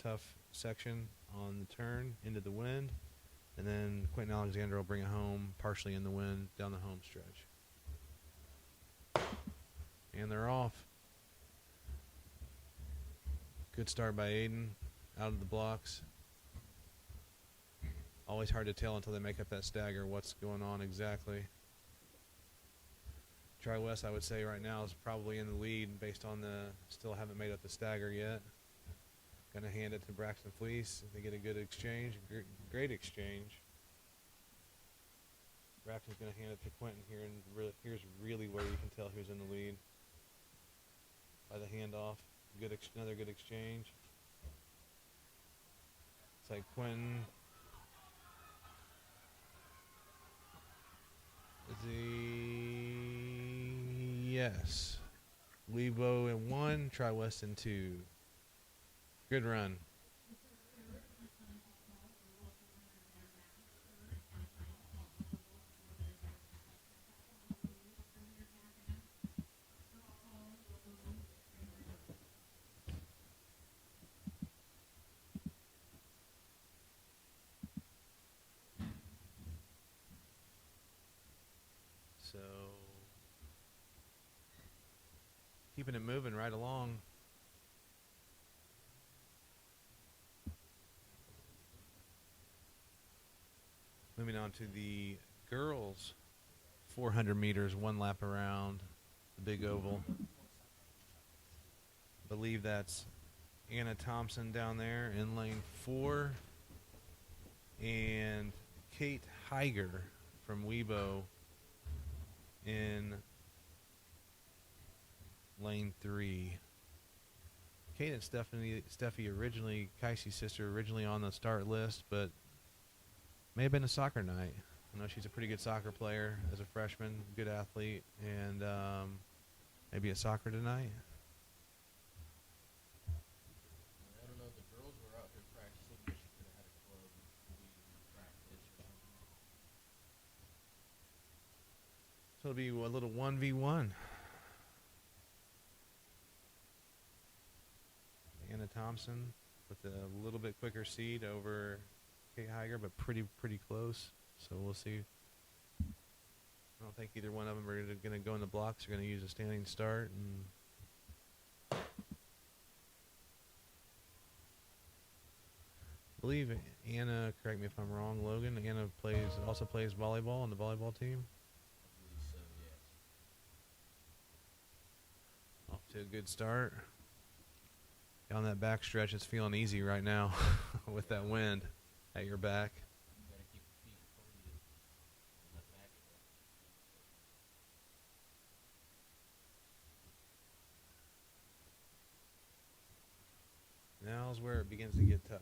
section on the turn into the wind. And then Quentin Alexander will bring it home partially in the wind down the home stretch. And they're off. Good start by Aiden out of the blocks. Always hard to tell until they make up that stagger what's going on exactly. Tri-West, I would say right now, is probably in the lead based on still haven't made up the stagger yet. Going to hand it to Braxton Fleece. They get a good exchange, great exchange. Braxton's going to hand it to Quentin here, and here's really where you can tell who's in the lead. By the handoff, another good exchange. It's like Quentin. Yes. Lebo in 1, Tri-West in 2. Good run. So, keeping it moving right along. Moving on to the girls' 400 meters, one lap around the big oval. I believe that's Anna Thompson down there in lane 4. And Kate Heiger from Weibo in lane 3. Kate and Steffi originally, Kaise's sister, originally on the start list, but may have been a soccer night. I know she's a pretty good soccer player as a freshman, good athlete, and maybe at soccer tonight. I don't know. The girls were out here practicing, but she could have had a club practice or something. So it'll be a little 1v1. Anna Thompson with a little bit quicker seed over Kate Heiger, but pretty close. So we'll see. I don't think either one of them are going to go in the blocks. They're going to use a standing start. And I believe Anna, correct me if I'm wrong, Logan, Anna also plays volleyball on the volleyball team. I believe so, yes. Off to a good start. Down that back stretch, it's feeling easy right now with that wind at your back. You got to keep your feet pointed on that back stretch. where it begins to get tough.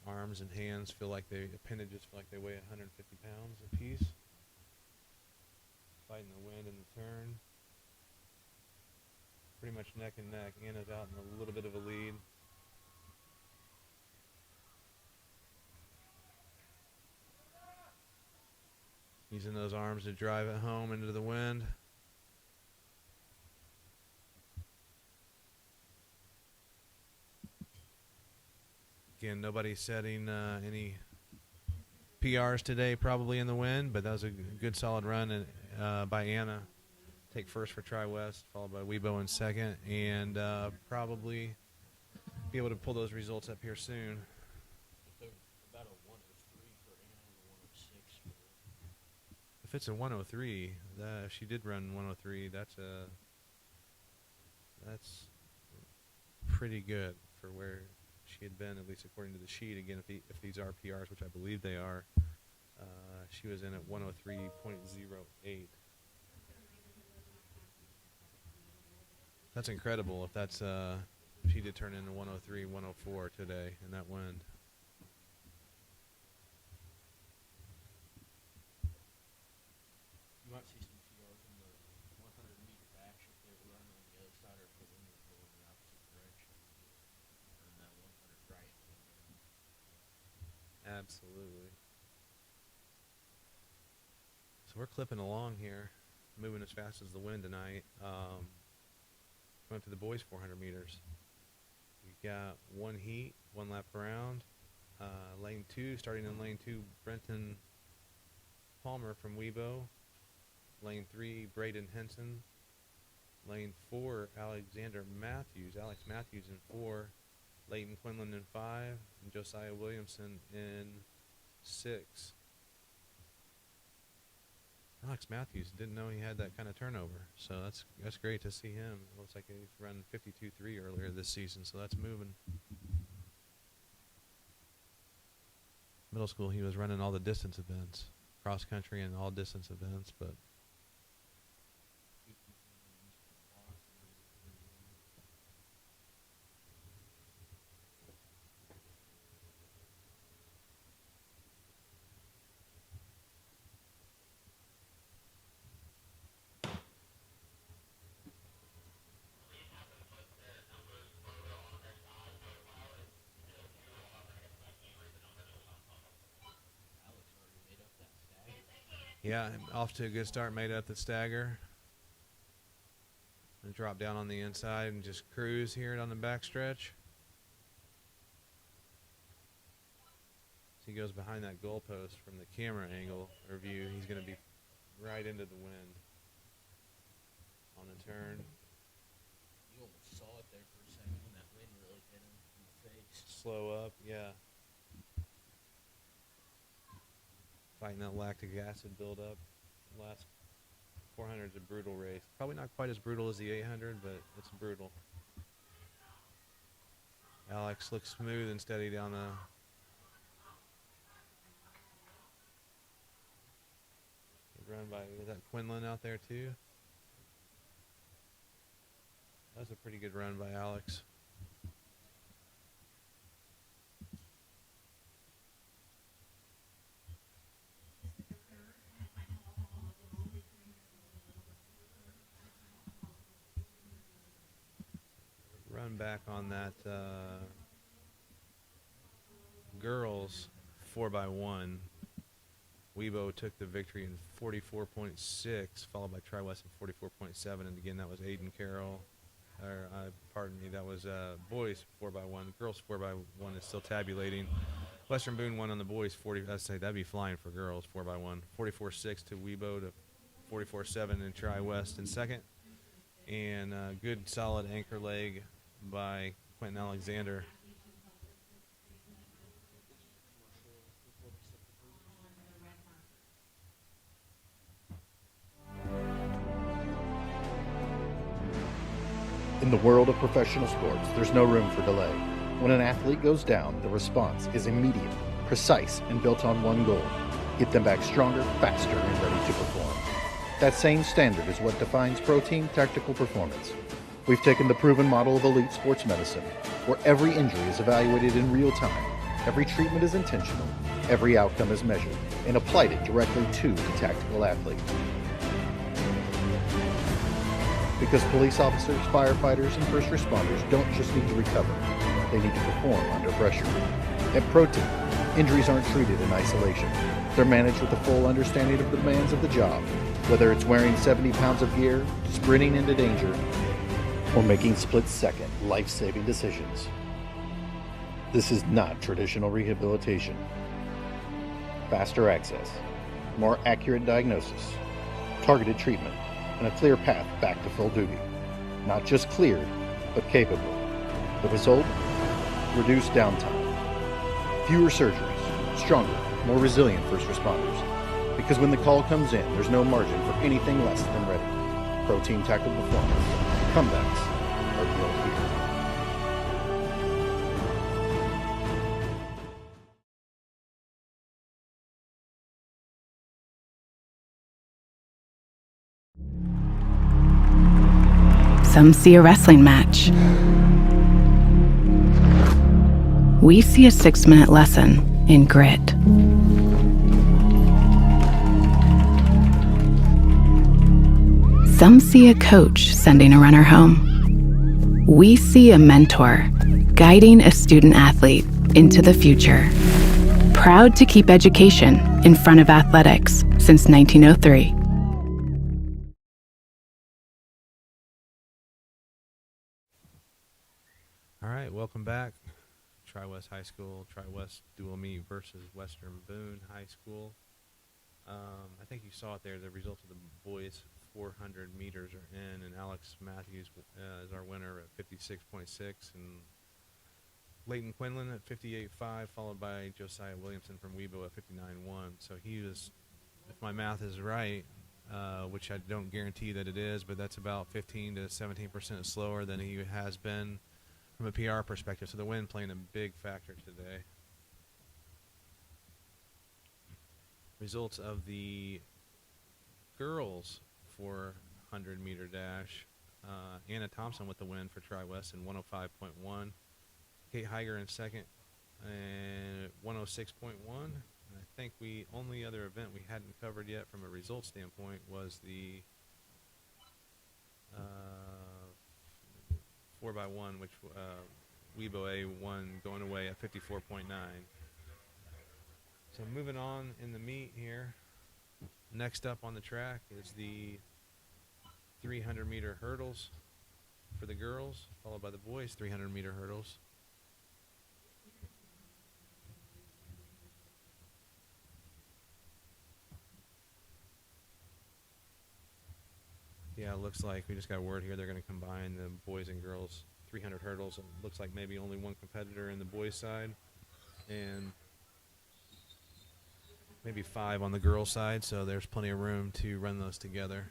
Arms and hands appendages feel like they weigh 150 pounds apiece. Fighting the wind and the turn. Pretty much neck and neck. Anna's out in a little bit of a lead. Using those arms to drive it home into the wind. Again, nobody's setting any PRs today, probably in the wind, but that was a good solid run by Anna. Take first for Tri-West, followed by Weibo in second, and probably be able to pull those results up here soon. About a 103 for Anna and a 106 for. If it's a 103, if she did run 103, that's pretty good for where she had been, at least according to the sheet. Again, if these are PRs, which I believe they are, she was in at 103.08. That's incredible. If that's she did turn into 103, 104 today in that wind. You might see some PRs in the 100-meter dash if they were running on the other side or if the wind was blowing the opposite direction. And that 100 right. Absolutely. So we're clipping along here, moving as fast as the wind tonight. Going to the boys 400 meters. We've got one heat, one lap around. Lane 2, starting in lane 2, Brenton Palmer from Weibo. Lane 3, Braden Henson. Lane 4, Alex Matthews in 4. Leighton Quinlan in 5. And Josiah Williamson in 6. Alex Matthews didn't know he had that kind of turnover, so that's great to see him. It looks like he's run 52.3 earlier this season, so that's moving. Middle school, he was running all the distance events, cross country and all distance events, but yeah, off to a good start, made up the stagger. And drop down on the inside and just cruise here on the backstretch. As he goes behind that goalpost from the camera angle or view, he's going to be right into the wind on the turn. You almost saw it there for a second when that wind really hit him in the face. Slow up, yeah. Fighting that lactic acid buildup. Last 400 is a brutal race. Probably not quite as brutal as the 800, but it's brutal. Alex looks smooth and steady down the run by, was that Quinlan out there too? That was a pretty good run by Alex. Run back on that girls 4x1. Weibo took the victory in 44.6, followed by Tri-West in 44.7, and again that was Aiden Carroll. Pardon me, that was boys 4x1. Girls 4x1 is still tabulating. Western Boone won on the boys 40. I'd say that'd be flying for girls 4x1. 44.6 to Weibo to 44.7 in Tri-West in second, and good solid anchor leg by Quentin Alexander. In the world of professional sports, there's no room for delay. When an athlete goes down, the response is immediate, precise, and built on one goal: get them back stronger, faster, and ready to perform. That same standard is what defines Pro Team Tactical Performance. We've taken the proven model of elite sports medicine, where every injury is evaluated in real time, every treatment is intentional, every outcome is measured, and applied it directly to the tactical athlete. Because police officers, firefighters, and first responders don't just need to recover, they need to perform under pressure. At Pro Team, injuries aren't treated in isolation. They're managed with a full understanding of the demands of the job, whether it's wearing 70 pounds of gear, sprinting into danger, or making split-second, life-saving decisions. This is not traditional rehabilitation. Faster access, more accurate diagnosis, targeted treatment, and a clear path back to full duty. Not just cleared, but capable. The result? Reduced downtime. Fewer surgeries, stronger, more resilient first responders. Because when the call comes in, there's no margin for anything less than ready. Pro Team Tactical Performance. Comebacks are built here. Some see a wrestling match. We see a 6-minute lesson in grit. Some see a coach sending a runner home. We see a mentor guiding a student athlete into the future. Proud to keep education in front of athletics since 1903. All right, welcome back. Tri-West High School, Tri-West dual meet versus Western Boone High School. I think you saw it there. The result of the boys 400 meters are in, and Alex Matthews is our winner at 56.6, and Leighton Quinlan at 58.5, followed by Josiah Williamson from Webo at 59.1. So he was, if my math is right, which I don't guarantee that it is, but that's about 15 to 17% slower than he has been from a PR perspective. So the wind playing a big factor today. Results of the girls 400-meter dash. Anna Thompson with the win for Tri-West in 105.1. Kate Heiger in second and 106.1. I think the only other event we hadn't covered yet from a results standpoint was the 4x1, which Webo A won going away at 54.9. So moving on in the meet here, next up on the track is the 300-meter hurdles for the girls, followed by the boys 300-meter hurdles. Yeah, it looks like we just got word here they're going to combine the boys and girls 300 hurdles. It looks like maybe only one competitor in the boys side and maybe 5 on the girls side, so there's plenty of room to run those together.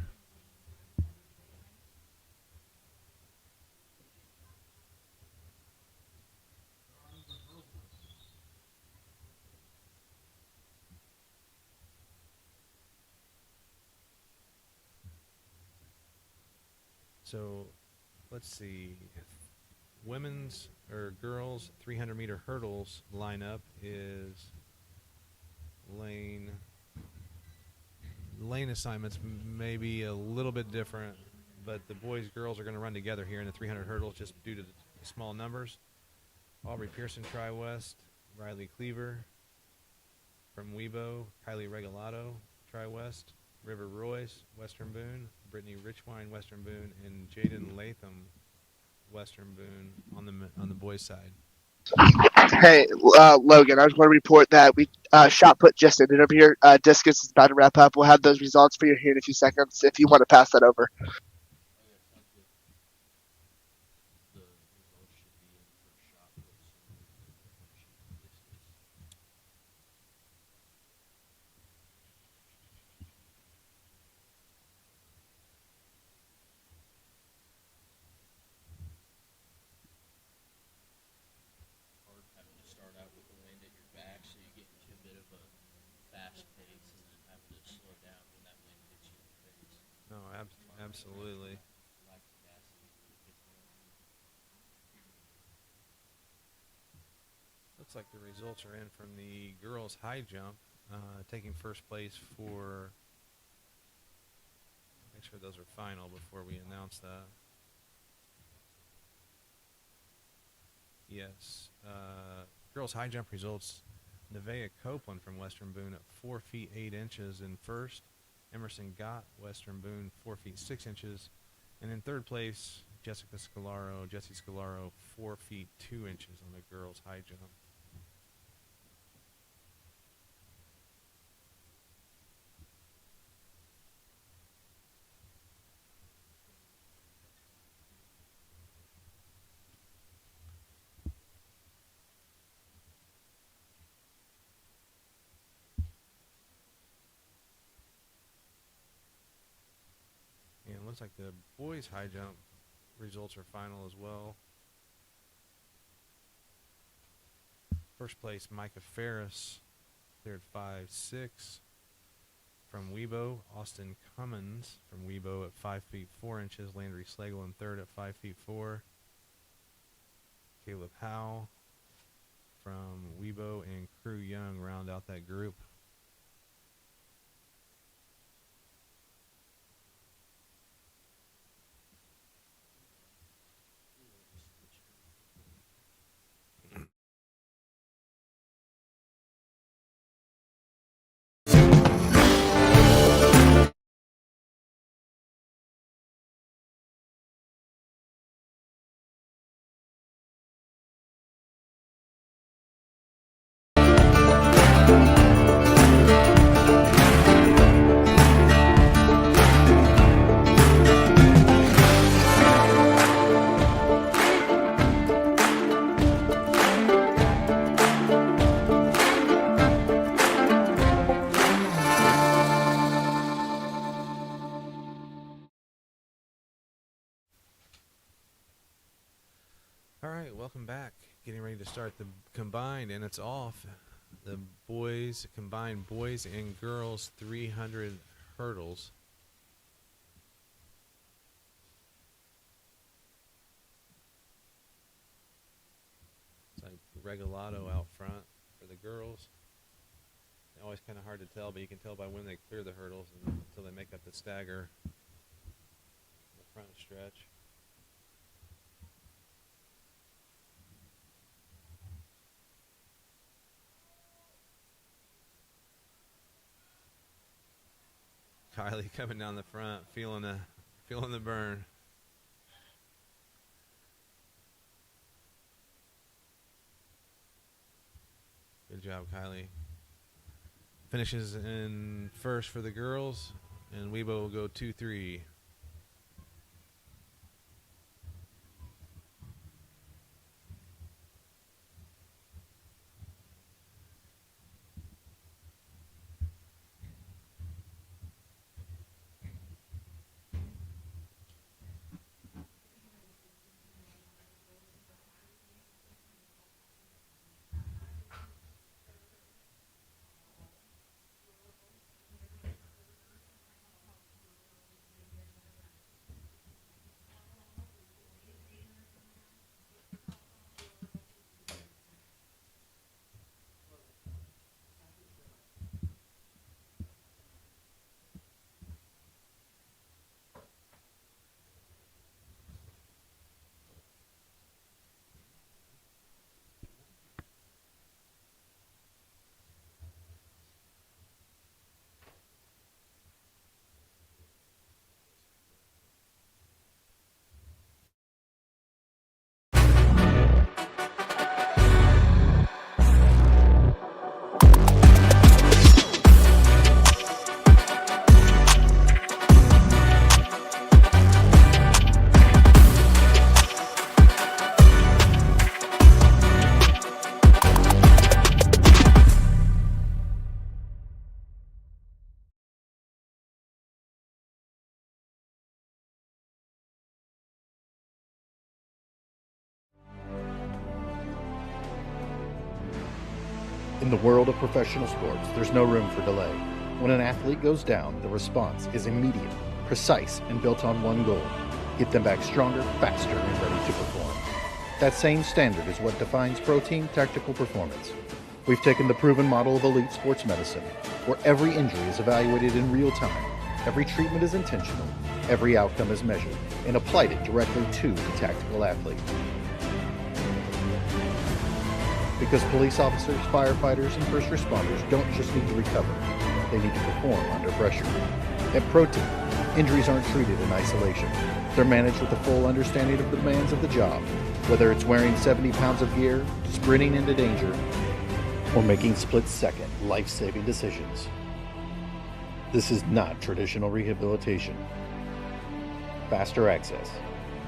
So let's see. Women's or girls 300-meter hurdles lineup is lane assignments may be a little bit different, but the boys girls are going to run together here in the 300 hurdles just due to the small numbers. Aubrey Pearson, Tri-West. Riley Cleaver from Webo. Kylie Regalado, Tri-West. River Royce, Western Boone. Brittany Richwine, Western Boone, and Jaden Latham, Western Boone on the boys' side. Hey, Logan, I just want to report that we shot put just ended over here. Discus is about to wrap up. We'll have those results for you here in a few seconds if you want to pass that over. No, absolutely. Looks like the results are in from the girls' high jump. Taking first place for... Make sure those are final before we announce that. Yes. Girls' high jump results. Nevaeh Copeland from Western Boone at 4 feet 8 inches in first. Emerson Gott, Western Boone, 4 feet 6 inches. And in third place, Jessie Scalaro, 4 feet 2 inches on the girls' high jump. And it looks like the boys' high jump results are final as well. First place, Micah Ferris, cleared 5'6". From Webo, Austin Cummins from Webo at 5 feet 4 inches. Landry Slagle in third at 5 feet 4. Caleb Howe from Webo and Crew Young round out that group. All right, welcome back. Getting ready to start the combined, and it's off. The boys, combined boys and girls 300 hurdles. It's like Regalado out front for the girls. Always kind of hard to tell, but you can tell by when they clear the hurdles until they make up the stagger in the front stretch. Kylie coming down the front, feeling the burn. Good job, Kylie. Finishes in first for the girls, and Webo will go 2-3. In the world of professional sports, there's no room for delay. When an athlete goes down, the response is immediate, precise, and built on one goal: get them back stronger, faster, and ready to perform. That same standard is what defines pro team tactical performance. We've taken the proven model of elite sports medicine, where every injury is evaluated in real time, every treatment is intentional, every outcome is measured, and applied it directly to the tactical athlete. Because police officers, firefighters, and first responders don't just need to recover, they need to perform under pressure. At Pro Team, injuries aren't treated in isolation. They're managed with a full understanding of the demands of the job, whether it's wearing 70 pounds of gear, sprinting into danger, or making split-second, life-saving decisions. This is not traditional rehabilitation. Faster access,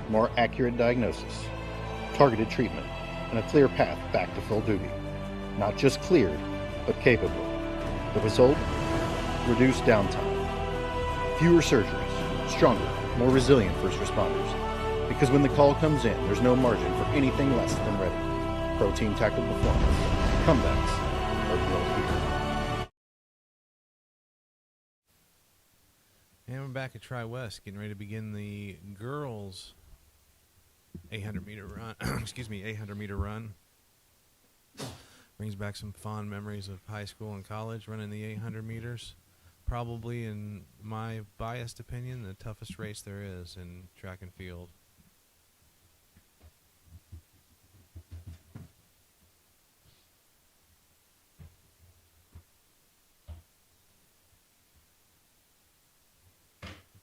more accurate diagnosis, targeted treatment, and a clear path back to full duty. Not just cleared, but capable. The result? Reduced downtime, fewer surgeries, stronger, more resilient first responders. Because when the call comes in, there's no margin for anything less than ready. Pro Team Tactical Performance. Comebacks are built here. And we're back at Tri-West, getting ready to begin the girls' 800-meter run. 800-meter run. Brings back some fond memories of high school and college running the 800 meters. Probably, in my biased opinion, the toughest race there is in track and field.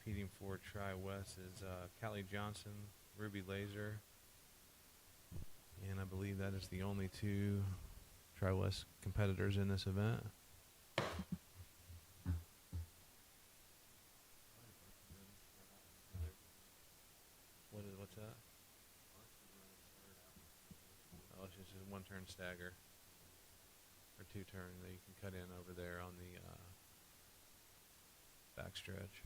Competing for Tri-West is Callie Johnson, Ruby Laser, and I believe that is the only two Tri-West competitors in this event. What's that? Oh, it's just a one-turn stagger, or two-turn that you can cut in over there on the backstretch.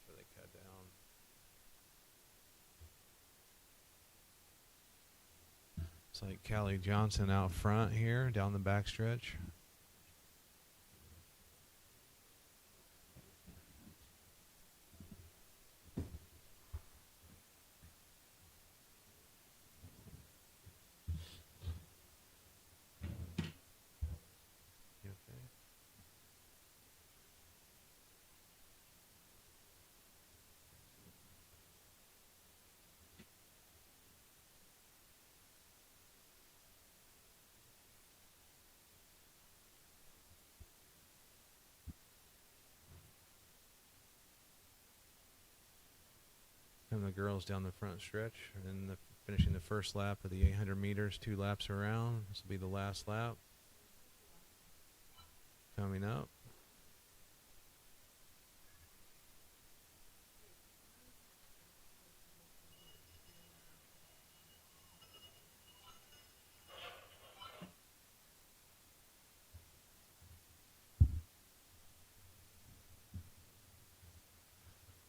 So they cut down. It's like Callie Johnson out front here, down the backstretch. And the girls down the front stretch, and finishing the first lap of the 800 meters, 2 laps around. This will be the last lap. Coming up.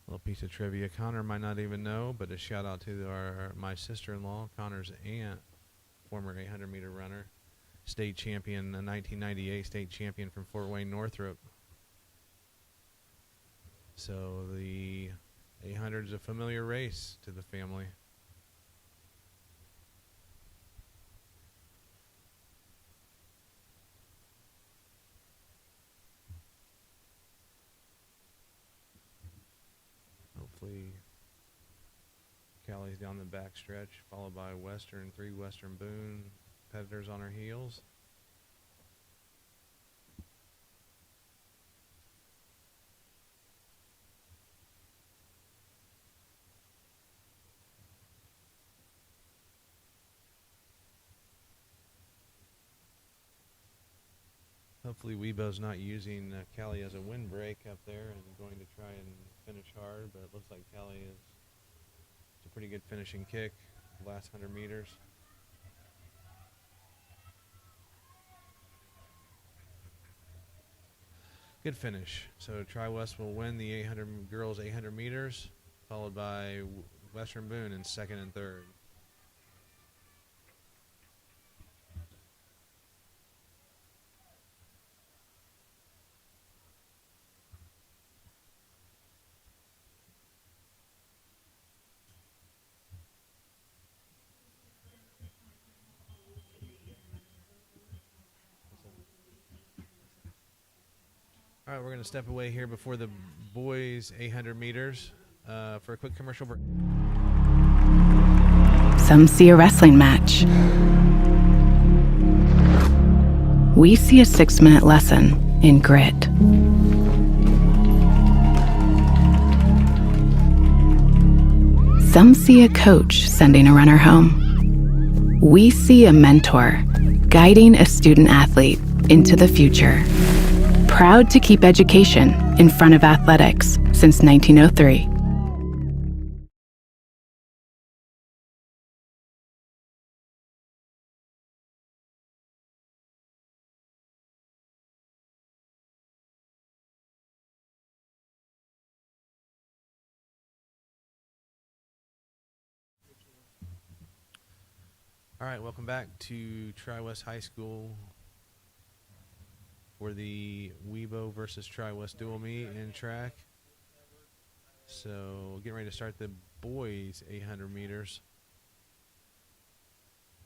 Little piece of trivia Connor might not even know, but a shout out to my sister-in-law, Connor's aunt, former 800-meter runner, state champion, 1998 state champion from Fort Wayne Northrop. So the 800 is a familiar race to the family. Hopefully Callie's down the back stretch, followed by Western, 3 Western Boone competitors on her heels. Hopefully Weibo's not using Callie as a windbreak up there and going to try and finish hard, but it looks like Callie is a pretty good finishing kick the last 100 meters. Good finish. So Tri-West will win the 800 girls 800 meters, followed by Western Boone in second and third. All right, we're going to step away here before the boys 800 meters for a quick commercial break. Some see a wrestling match. We see a 6-minute lesson in grit. Some see a coach sending a runner home. We see a mentor guiding a student athlete into the future. Proud to keep education in front of athletics since 1903. All right, welcome back to Tri-West High School for the Webo versus Tri-West dual meet in track. So getting ready to start the boys 800 meters.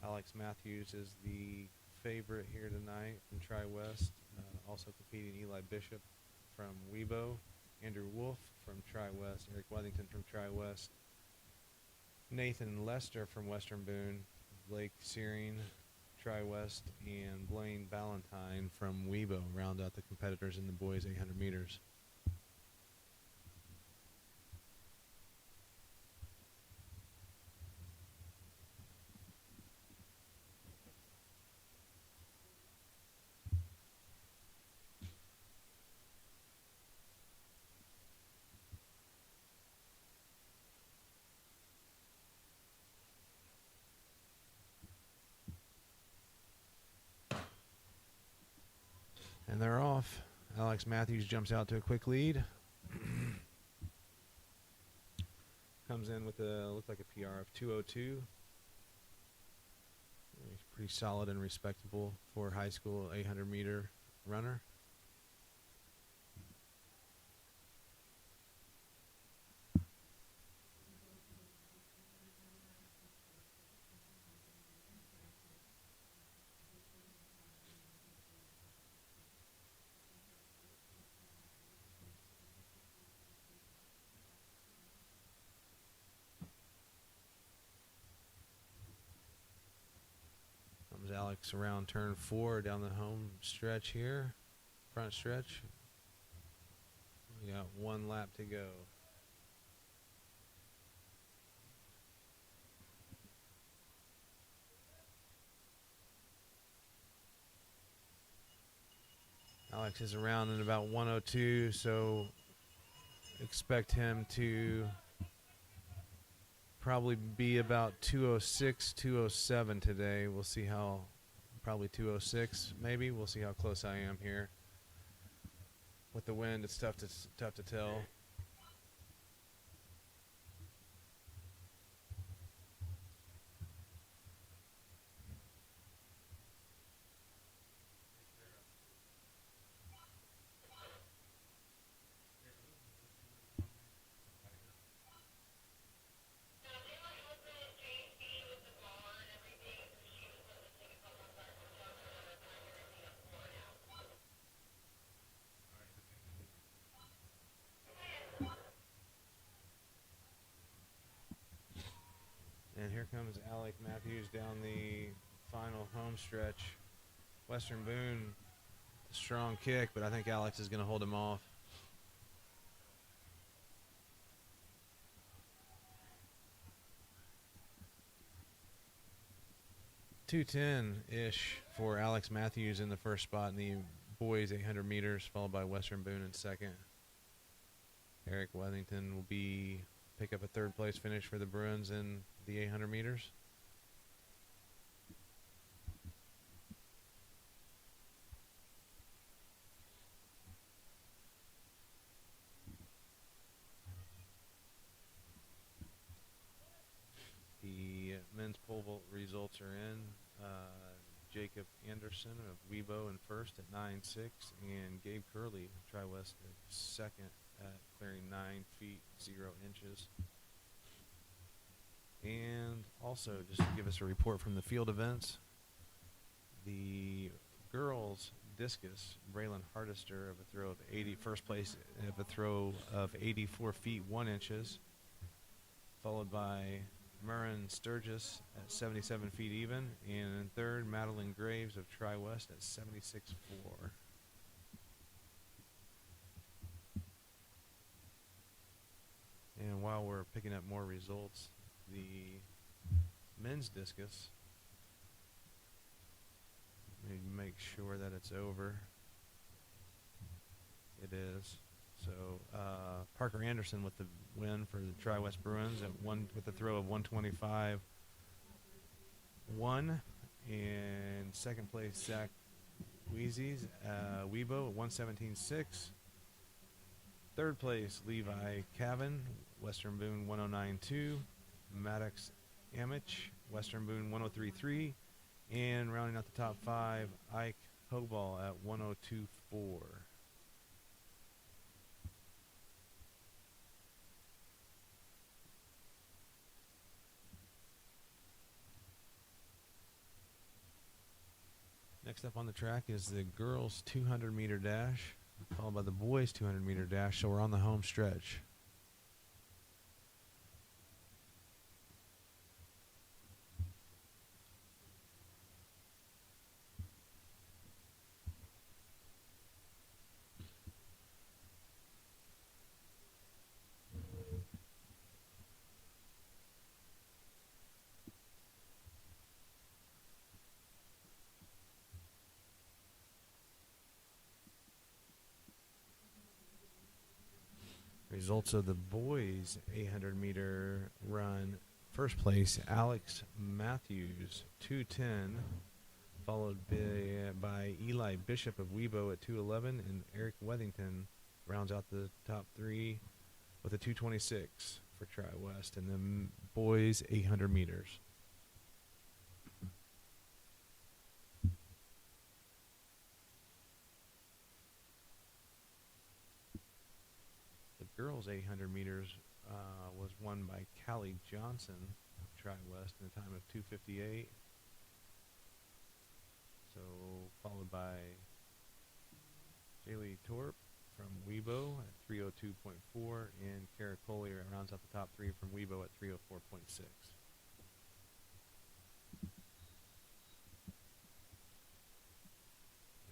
Alex Matthews is the favorite here tonight from Tri-West. Also competing Eli Bishop from Webo, Andrew Wolf from Tri-West, Eric Weathington from Tri-West, Nathan Lester from Western Boone, Blake Searing, Tri-West, and Blaine Ballantyne from Webo round out the competitors in the boys 800 meters. And they're off. Alex Matthews jumps out to a quick lead. Comes in with a, looked like a PR of 2:02. He's pretty solid and respectable for high school 800 meter runner. Comes Alex around turn 4 down the home stretch here, front stretch. We got one lap to go. Alex is around in about 1:02, so expect him to probably be about 2:06, 2:07 today. We'll see how, probably 2:06 maybe. We'll see how close I am here. With the wind, it's tough to tell. And here comes Alec Matthews down the final home stretch. Western Boone, strong kick, but I think Alex is going to hold him off. .210-ish for Alex Matthews in the first spot in the boys 800 meters, followed by Western Boone in second. Eric Weathington will pick up a third place finish for the Bruins in the 800 meters. The men's pole vault results are in. Jacob Anderson of Webo in first at 9.6, and Gabe Curley, Tri-West, at second at clearing 9 feet 0 inches. And also, just to give us a report from the field events, the girls discus, Braylon Hardister of a throw of 81st place of a throw of 84 feet 1 inches, followed by Murren Sturgis at 77 feet even, and in third, Madeline Graves of Tri-West at 76.4. And while we're picking up more results, the men's discus, let me make sure that it's over. It is. So Parker Anderson with the win for the Tri-West Bruins at with a throw of 125 1, and second place Zach Weezy's Weibo at 117.6. Third place Levi Cavan, Western Boone 109.2. Maddox Amich, Western Boone 103.3. And rounding out the top 5, Ike Hogball at 102.4. Next up on the track is the girls' 200-meter dash, followed by the boys' 200-meter dash, so we're on the home stretch. Results of the boys' 800-meter run. First place, Alex Matthews, 2:10, followed by Eli Bishop of Weibo at 2:11, and Eric Wethington rounds out the top 3 with a 2:26 for Tri-West and the boys' 800 meters. Girls 800 meters was won by Callie Johnson of Tri-West in a time of 2:58. So followed by Jaylee Torp from Weibo at 3:02.4, and Kara Collier rounds out the top 3 from Weibo at 3:04.6.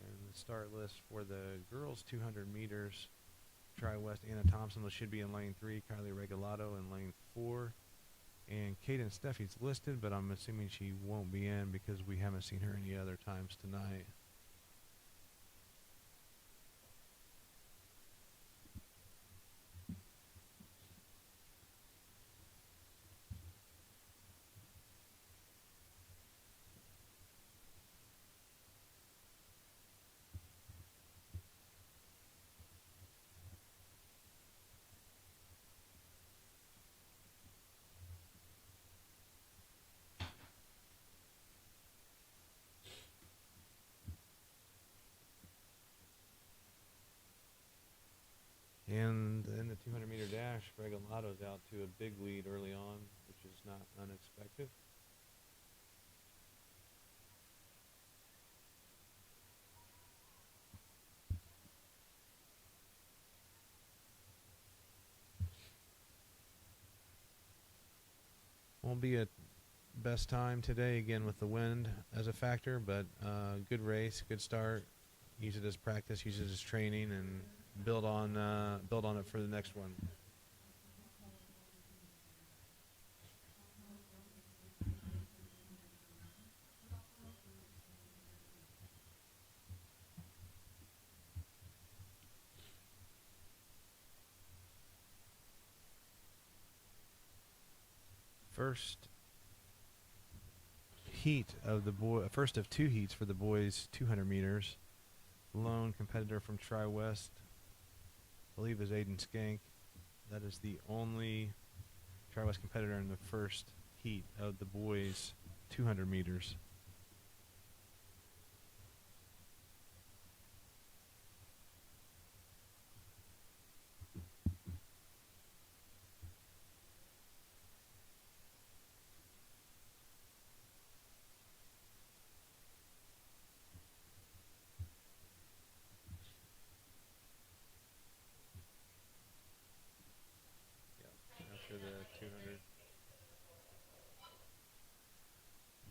And the start list for the girls 200 meters. Tri-West, Anna Thompson should be in lane 3, Kylie Regalado in lane 4, and Kaden Steffi's listed, but I'm assuming she won't be in because we haven't seen her any other times tonight. And in the 200-meter dash, Regalato's out to a big lead early on, which is not unexpected. Won't be a best time today, again with the wind as a factor, but good race, good start. Use it as practice, use it as training, and build on it for the next one. First of 2 heats for the boys 200 meters. Lone competitor from Tri-West, I believe, is Aiden Skank. That is the only Tri-West competitor in the first heat of the boys 200 meters.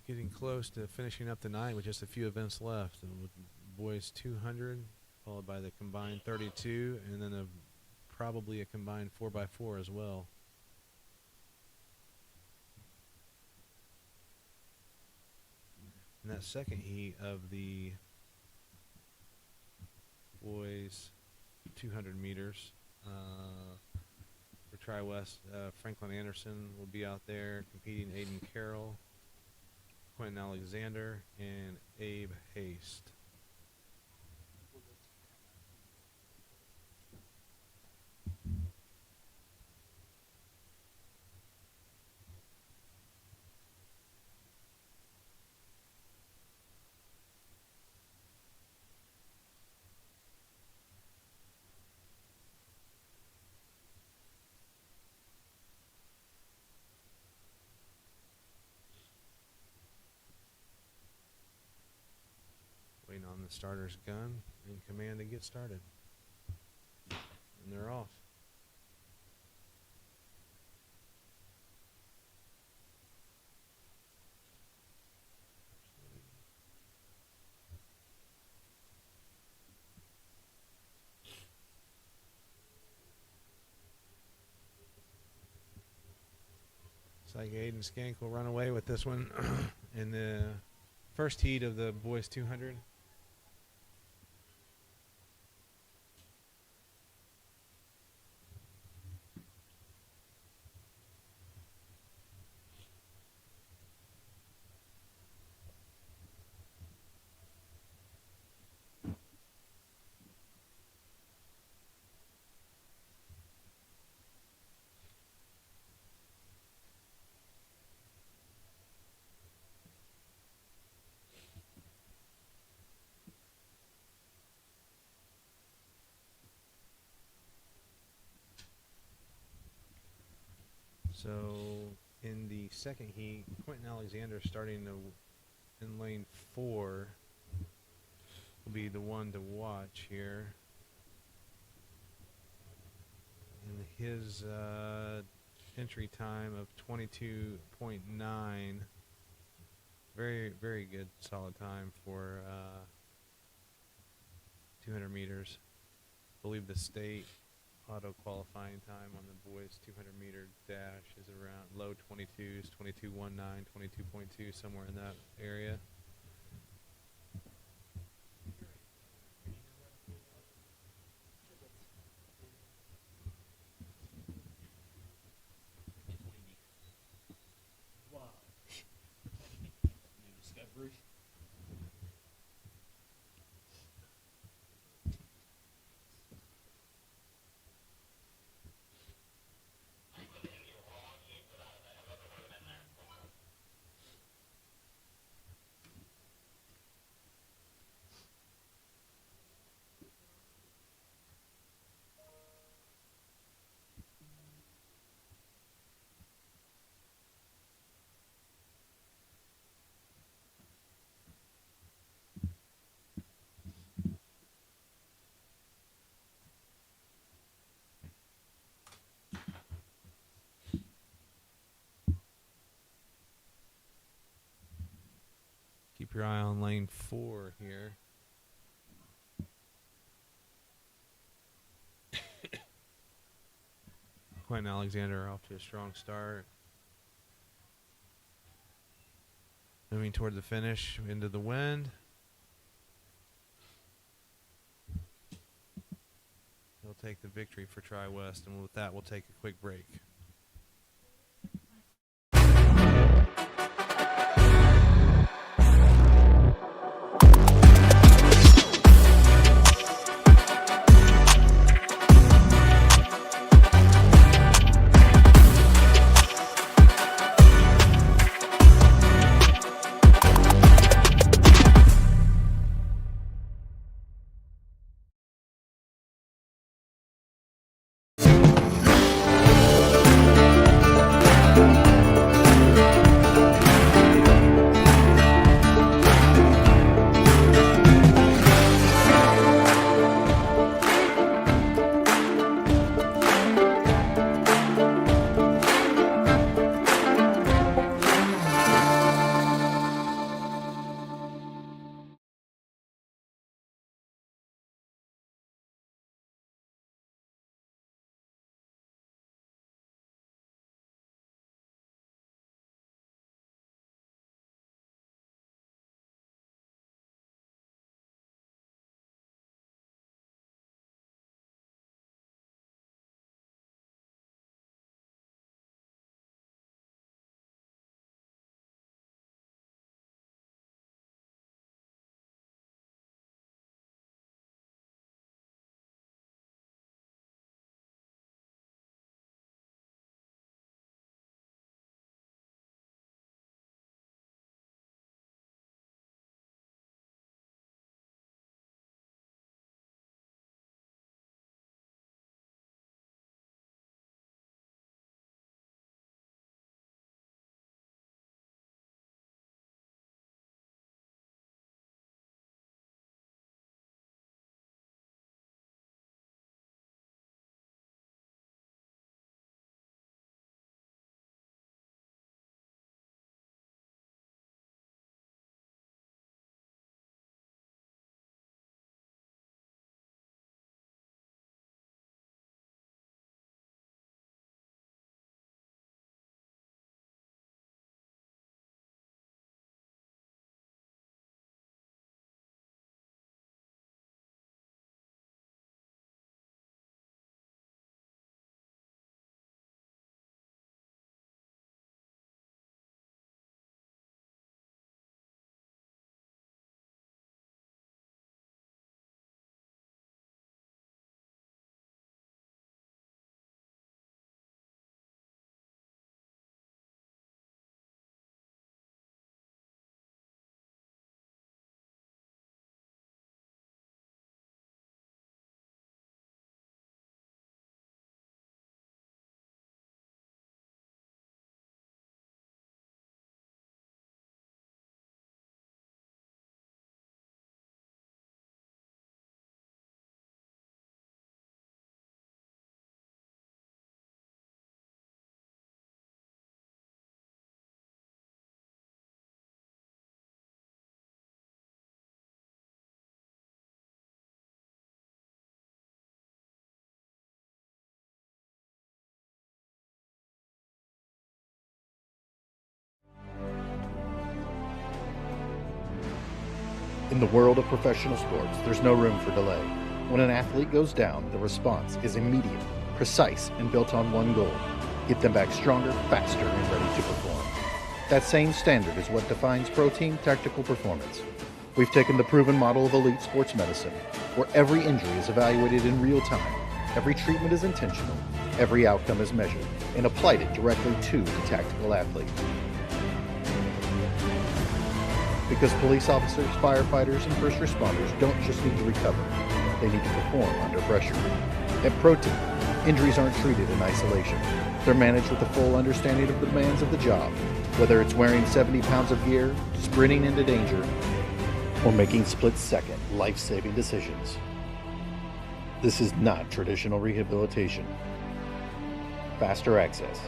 getting close to finishing up the night with just a few events left. And with boys 200, followed by the combined 32, and then probably a combined 4x4 as well. In that second heat of the boys 200 meters, for Tri-West, Franklin Anderson will be out there competing. Aiden Carroll, Quentin Alexander, and Abe Haste. Waiting on the starter's gun and command to get started. And they're off. Looks like Aiden Skank will run away with this one in the first heat of the boys 200. So in the second heat, Quentin Alexander starting in lane 4 will be the one to watch here. And his entry time of 22.9, very, very good, solid time for 200 meters. I believe the state auto qualifying time on the boys 200 meter dash is around low 22s, 22.19, 22.2, somewhere in that area. New discovery. Keep your eye on lane 4 here. Quentin Alexander off to a strong start. Moving toward the finish, into the wind. He'll take the victory for Tri-West, and with that, we'll take a quick break. In the world of professional sports, there's no room for delay. When an athlete goes down, the response is immediate, precise, and built on one goal: get them back stronger, faster, and ready to perform. That same standard is what defines Pro Team Tactical Performance. We've taken the proven model of elite sports medicine, where every injury is evaluated in real time, every treatment is intentional, every outcome is measured, and applied it directly to the tactical athlete. Because police officers, firefighters, and first responders don't just need to recover, they need to perform under pressure. At Pro Team, injuries aren't treated in isolation. They're managed with a full understanding of the demands of the job, whether it's wearing 70 pounds of gear, sprinting into danger, or making split-second, life-saving decisions. This is not traditional rehabilitation. Faster access,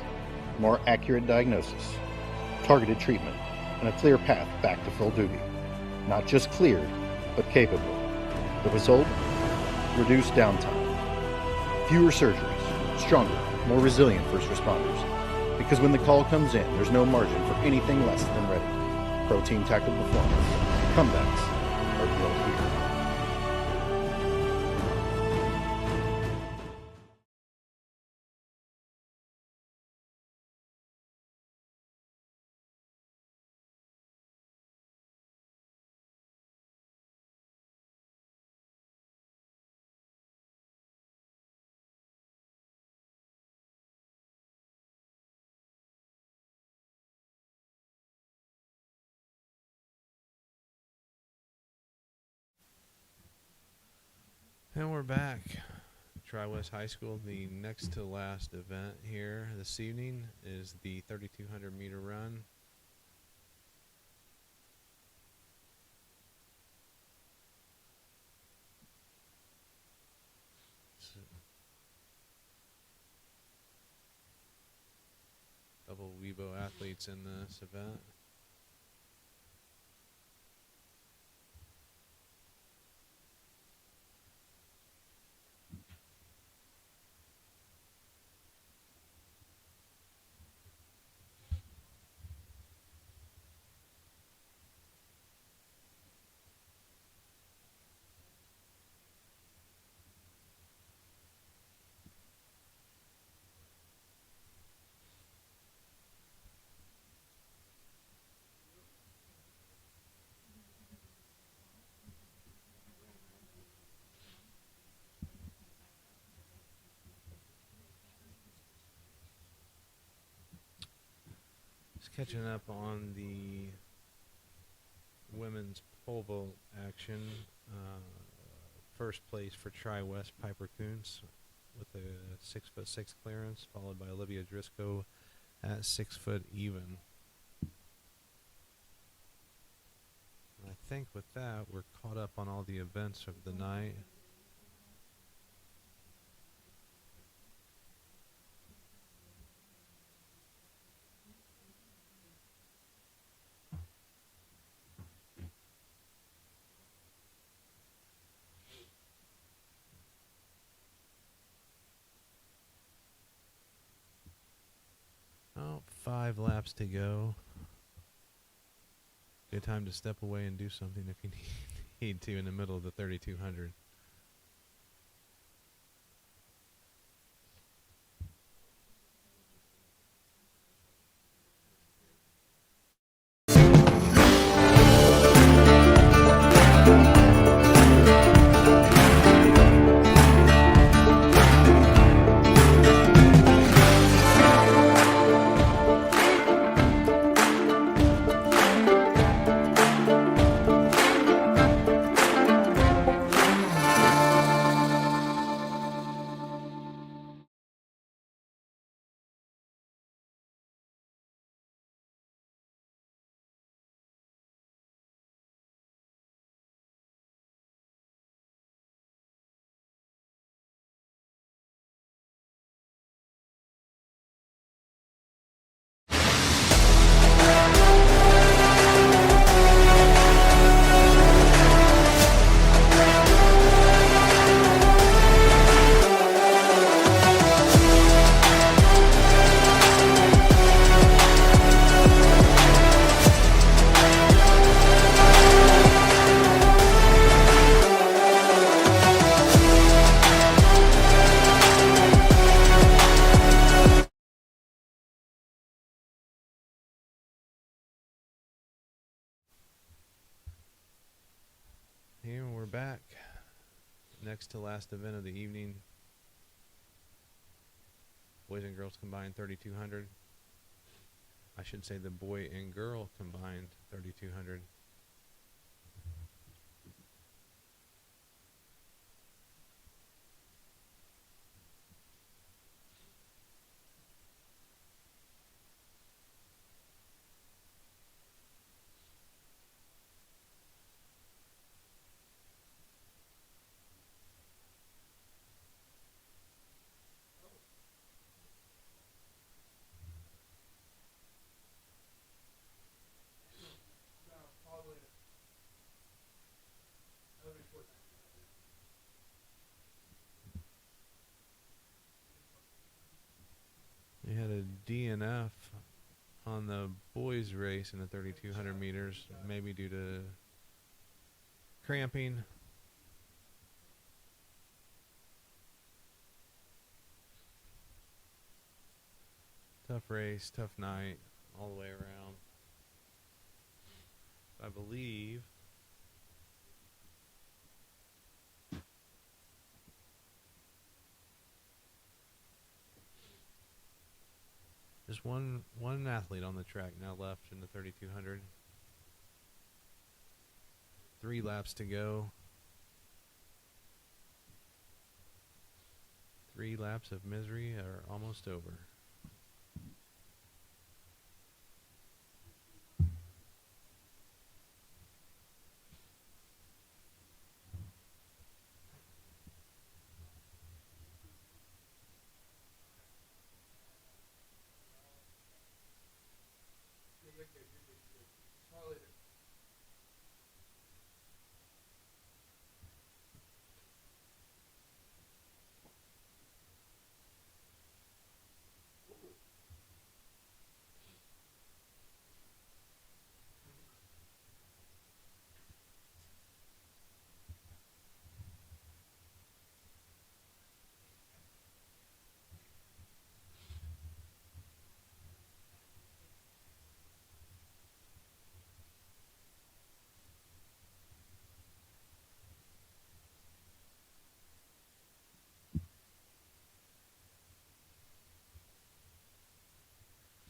more accurate diagnosis, targeted treatment, and a clear path back to full duty. Not just cleared, but capable. The result? Reduced downtime, fewer surgeries, stronger, more resilient first responders. Because when the call comes in, there's no margin for anything less than ready. Pro Team Tactical Performance. Comebacks are built here. And we're back. Tri-West High School. The next to last event here this evening is the 3,200 meter run. Double Weibo athletes in this event. Just catching up on the women's pole vault action. First place for Tri-West, Piper Kuntz with a 6'6" clearance, followed by Olivia Driscoll at 6 foot even. And I think with that, we're caught up on all the events of the night. Oh, 5 laps to go. Good time to step away and do something if you need to in the middle of the 3,200. we're back. Next to last event of the evening. Boys and girls combined 3,200. I should say the boy and girl combined 3,200. We had a DNF on the boys race in the 3,200 meters, maybe due to cramping. Tough race, tough night, all the way around. I believe there's one athlete on the track now left in the 3,200. 3 laps to go. 3 laps of misery are almost over.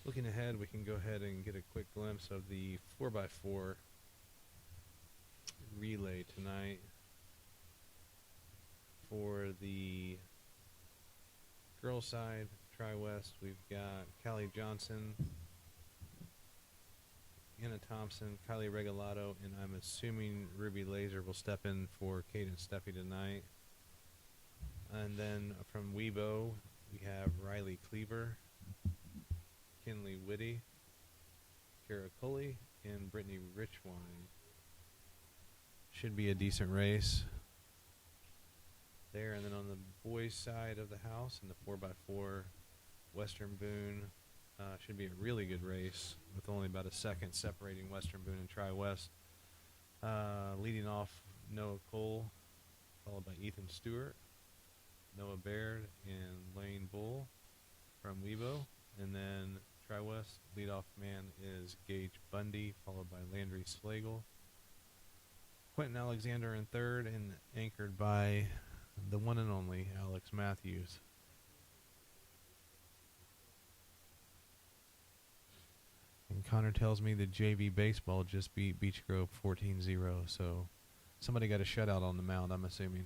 Looking ahead, we can go ahead and get a quick glimpse of the 4x4 relay tonight. For the girls' side, Tri-West, we've got Callie Johnson, Anna Thompson, Kylie Regalado, and I'm assuming Ruby Laser will step in for Cadence Steffi tonight. And then from Weibo, we have Riley Cleaver, Kinley Whitty, Kara Cully, and Brittany Richwine. Should be a decent race there. And then on the boys' side of the house, in the 4x4, Western Boone, should be a really good race with only about a second separating Western Boone and Tri-West. Leading off Noah Cole, followed by Ethan Stewart, Noah Baird, and Lane Bull from Weibo. And then Tri-West leadoff man is Gage Bundy, followed by Landry Slagle. Quentin Alexander in third, and anchored by the one and only Alex Matthews. And Connor tells me that JV Baseball just beat Beech Grove 14-0, so somebody got a shutout on the mound, I'm assuming.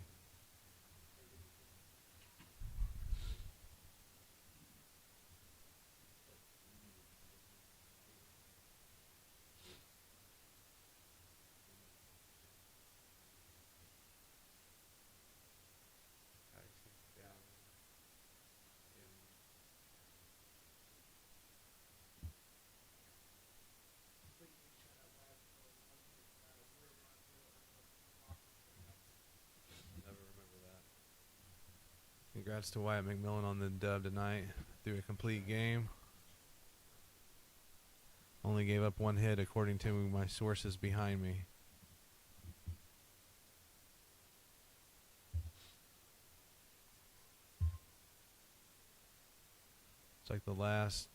Congrats to Wyatt McMillan on the dub tonight. Threw a complete game. Only gave up 1 hit according to my sources behind me. It's like the last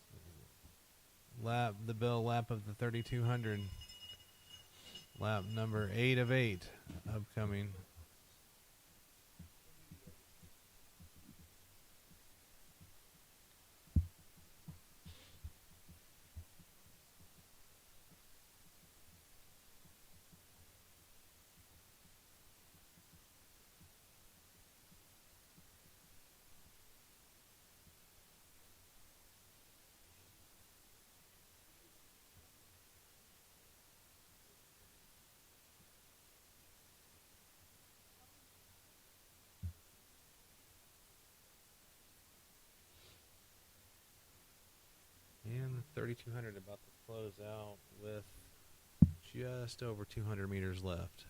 lap, the bell lap of the 3,200. Lap number 8 of 8 upcoming. And 3,200 about to close out with just over 200 meters left.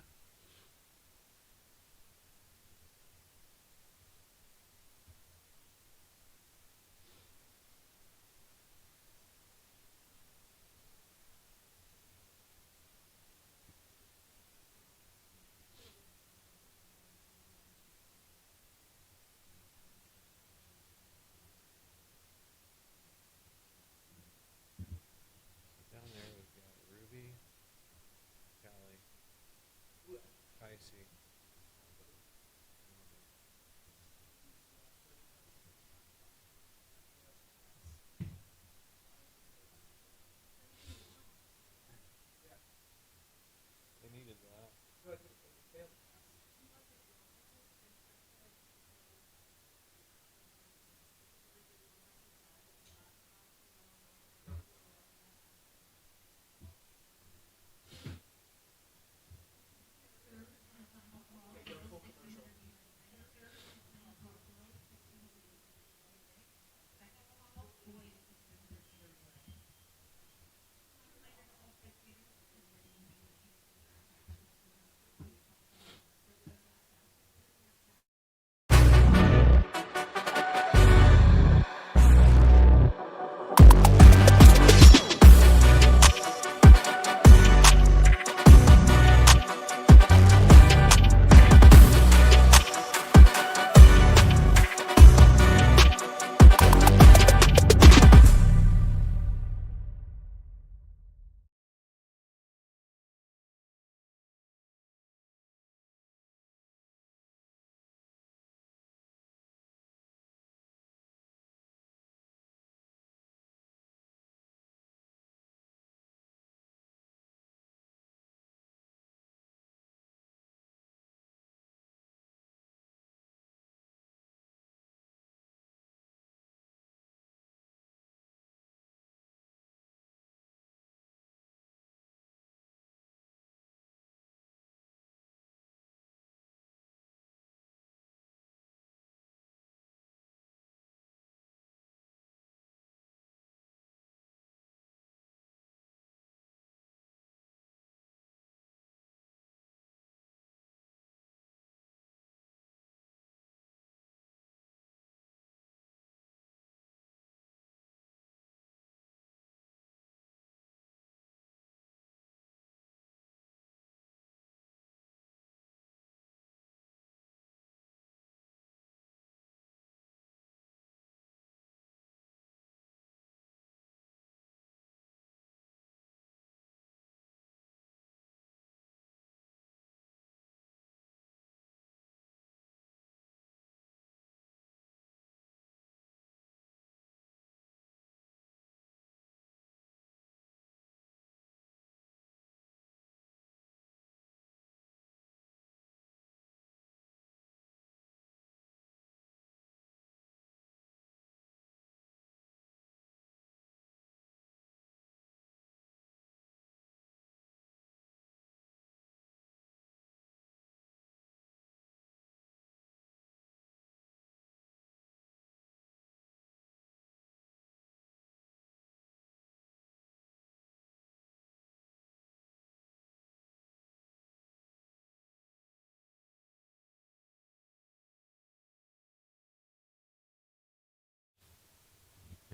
Down there we've got Ruby, Callie, Kicey. They needed that.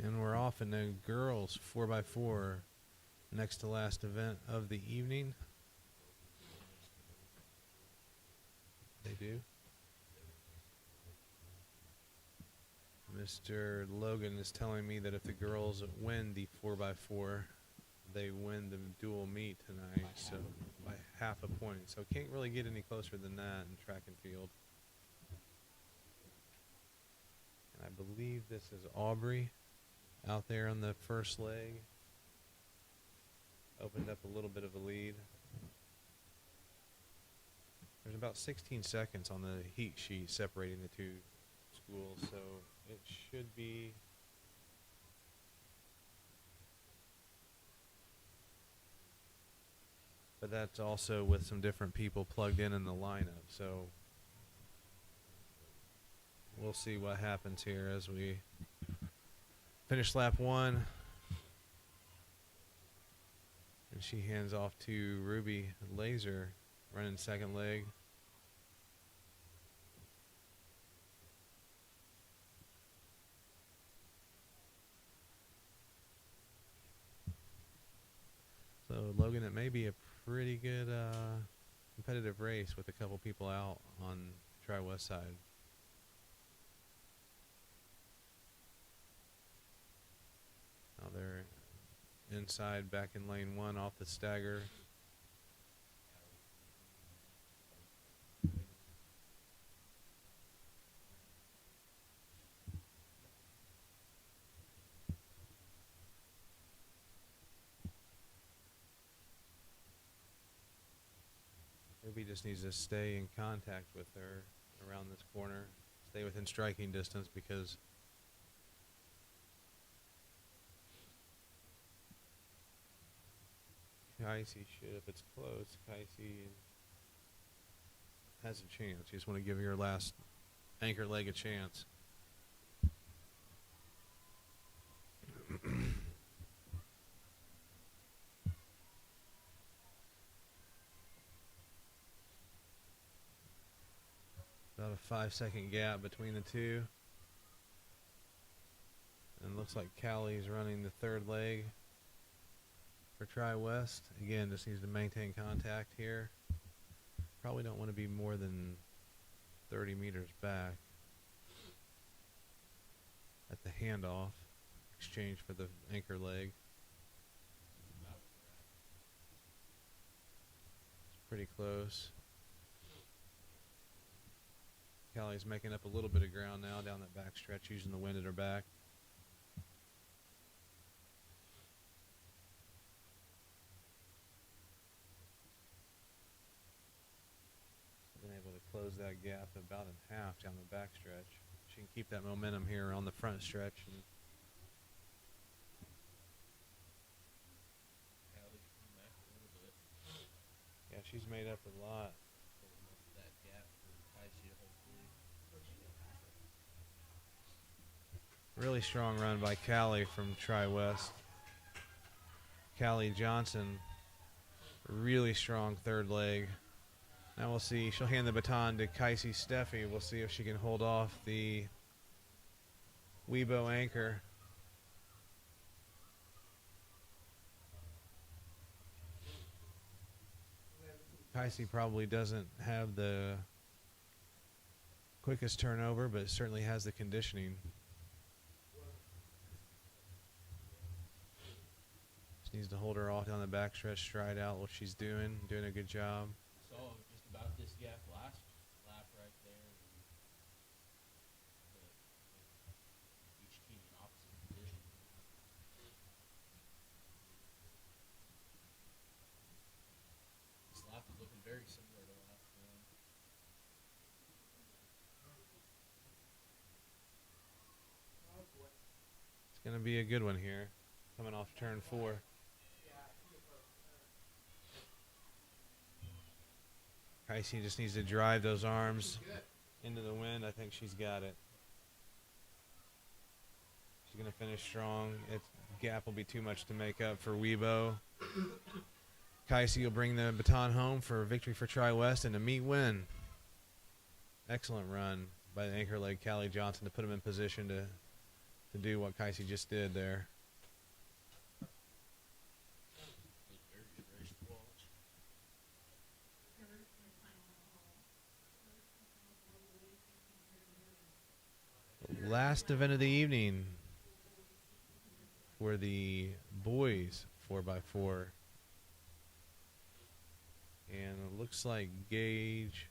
And we're off in the girls 4x4 next to last event of the evening. They do. Mr. Logan is telling me that if the girls win the 4x4, they win the dual meet tonight. So by half a point. So can't really get any closer than that in track and field. And I believe this is Aubrey out there on the first leg. Opened up a little bit of a lead. There's about 16 seconds on the heat sheet separating the two schools, so it should be but that's also with some different people plugged in the lineup, so we'll see what happens here as we finish lap 1. And she hands off to Ruby Laser running second leg. So Logan, it may be a pretty good competitive race with a couple people out on Tri-West side. Now they're inside back in lane 1 off the stagger. Ruby just needs to stay in contact with her around this corner, stay within striking distance, because Kaisi should, if it's close, Kaisi has a chance. You just want to give your last anchor leg a chance. About a 5-second gap between the two. And looks like Callie's running the third leg for Tri-West. Again, just needs to maintain contact here. Probably don't want to be more than 30 meters back at the handoff exchange for the anchor leg. It's pretty close. Callie's making up a little bit of ground now down that back stretch, using the wind at her back. Been able to close that gap about in half down the back stretch. She can keep that momentum here on the front stretch. And Callie's come back a little bit. yeah, she's made up a lot. Holding up that gap for Kaisi to hopefully. Really strong run by Callie from Tri-West. Callie Johnson, really strong third leg. Now we'll see. She'll hand the baton to Kaisi Steffi. We'll see if she can hold off the Weibo anchor. Kaisi probably doesn't have the quickest turnover, but certainly has the conditioning. Just needs to hold her off down the backstretch, stride out what she's doing a good job. So just about this gap last lap right there. Each team in opposite position. This lap is looking very similar to last one. It's going to be a good one here, coming off turn 4. Kaisi just needs to drive those arms into the wind. I think she's got it. She's going to finish strong. Its gap will be too much to make up for Weibo. Kaisi will bring the baton home for a victory for Tri-West and a meet win. Excellent run by the anchor leg Callie Johnson to put him in position to do what Kaisi just did there. Last event of the evening for the boys 4x4. And looks like Gage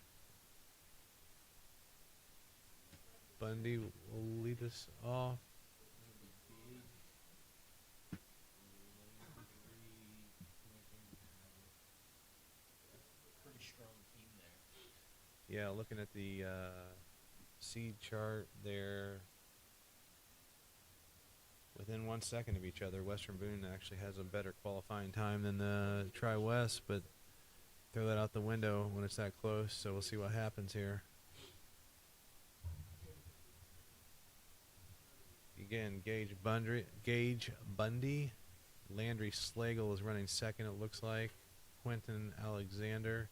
Bundy will lead us off. Pretty strong team there. Yeah, looking at the seed chart there, within 1 second of each other. Western Boone actually has a better qualifying time than the Tri-West, but throw that out the window when it's that close, so we'll see what happens here. Again, Gage Bundy. Landry Slagle is running second, it looks like. Quentin Alexander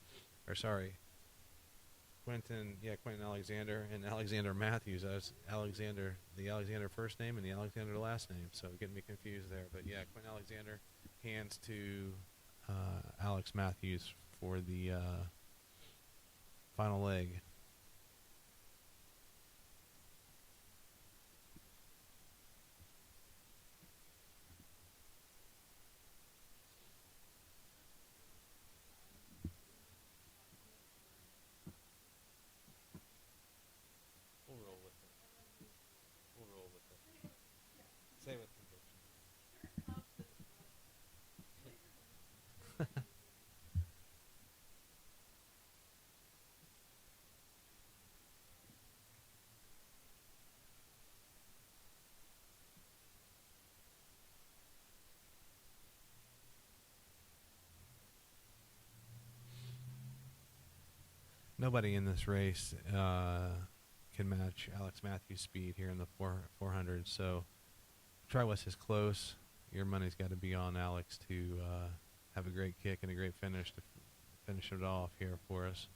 and Alexander Matthews. That's Alexander, the Alexander first name and the Alexander last name, so getting me confused there. But yeah, Quentin Alexander hands to Alex Matthews for the final leg. We'll roll with it. We'll roll with it. Say with conviction. Nobody in this race can match Alex Matthews' speed here in the 400. So Tri-West is close. Your money's got to be on Alex to have a great kick and a great finish to finish it off here for us.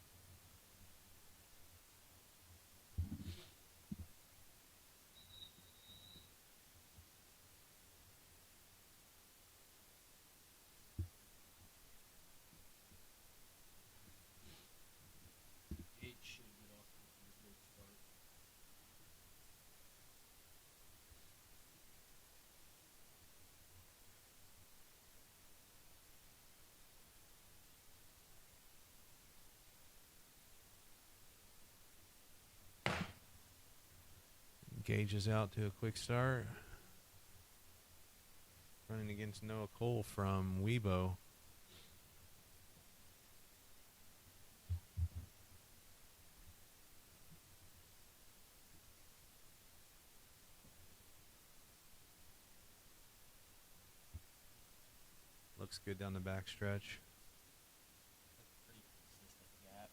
Gage should get off to a pretty good start. Gage is out to a quick start. Running against Noah Cole from Weibo. Looks good down the back stretch. That's a pretty consistent gap.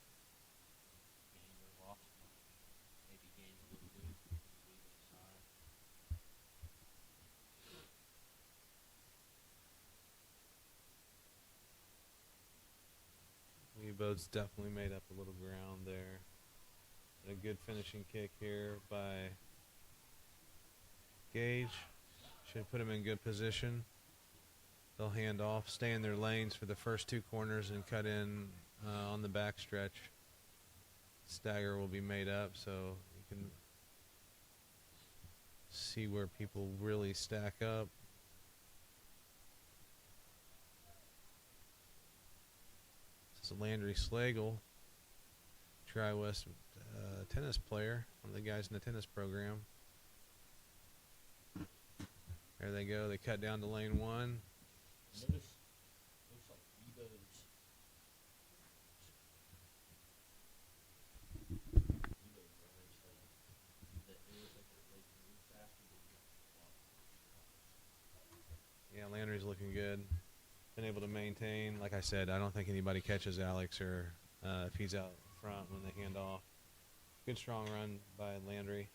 Gained or lost much. Maybe gained a little bit. Leave it aside. Weibo's definitely made up a little ground there. And a good finishing kick here by Gage. Should put him in good position. They'll hand off, stay in their lanes for the first two corners, and cut in on the back stretch. Stagger will be made up, so you can see where people really stack up. This is Landry Slagle, Tri-West tennis player, one of the guys in the tennis program. There they go. They cut down to lane one. Notice, looks like Weibo's runners that it looks like they move faster, but you have to walk. Yeah, Landry's looking good. Been able to maintain. Like I said, I don't think anybody catches Alex or if he's out front when they hand off. Good strong run by Landry.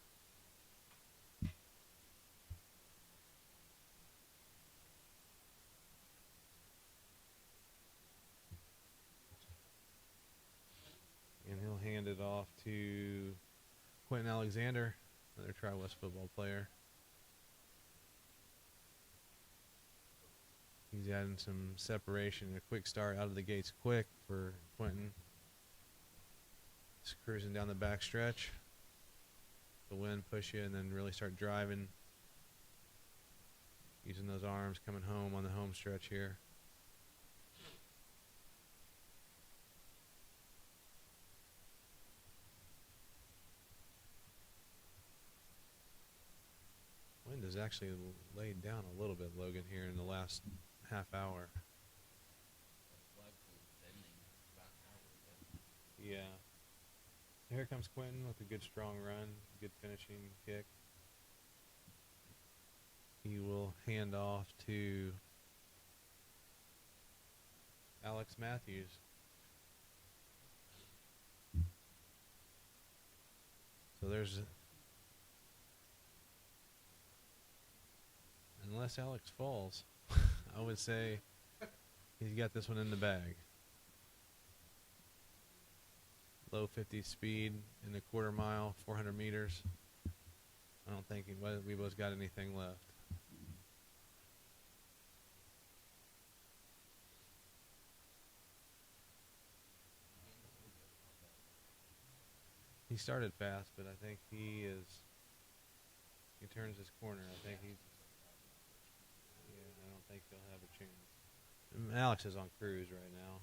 And he'll hand it off to Quentin Alexander, another Tri-West football player. He's adding some separation, a quick start out of the gates quick for Quentin. Just cruising down the back stretch. The wind push you and then really start driving. Using those arms coming home on the home stretch here. actually laid down a little bit, Logan, here in the last half hour. Yeah. Here comes Quentin with a good strong run, good finishing kick. He will hand off to Alex Matthews. So there's, unless Alex falls, I would say he's got this one in the bag. Low 50 speed in the quarter mile, 400 meters. I don't think Weibo's got anything left. He started fast, but I think he turns his corner. I think I don't think he'll have a chance. Alex is on cruise right now.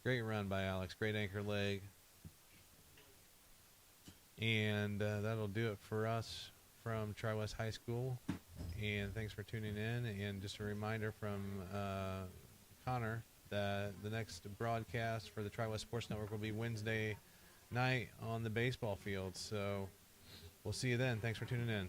Great run by Alex. Great anchor leg. And that'll do it for us from Tri-West High School. And thanks for tuning in. And just a reminder from Connor that the next broadcast for the Tri-West Sports Network will be Wednesday night on the baseball field. So we'll see you then. Thanks for tuning in.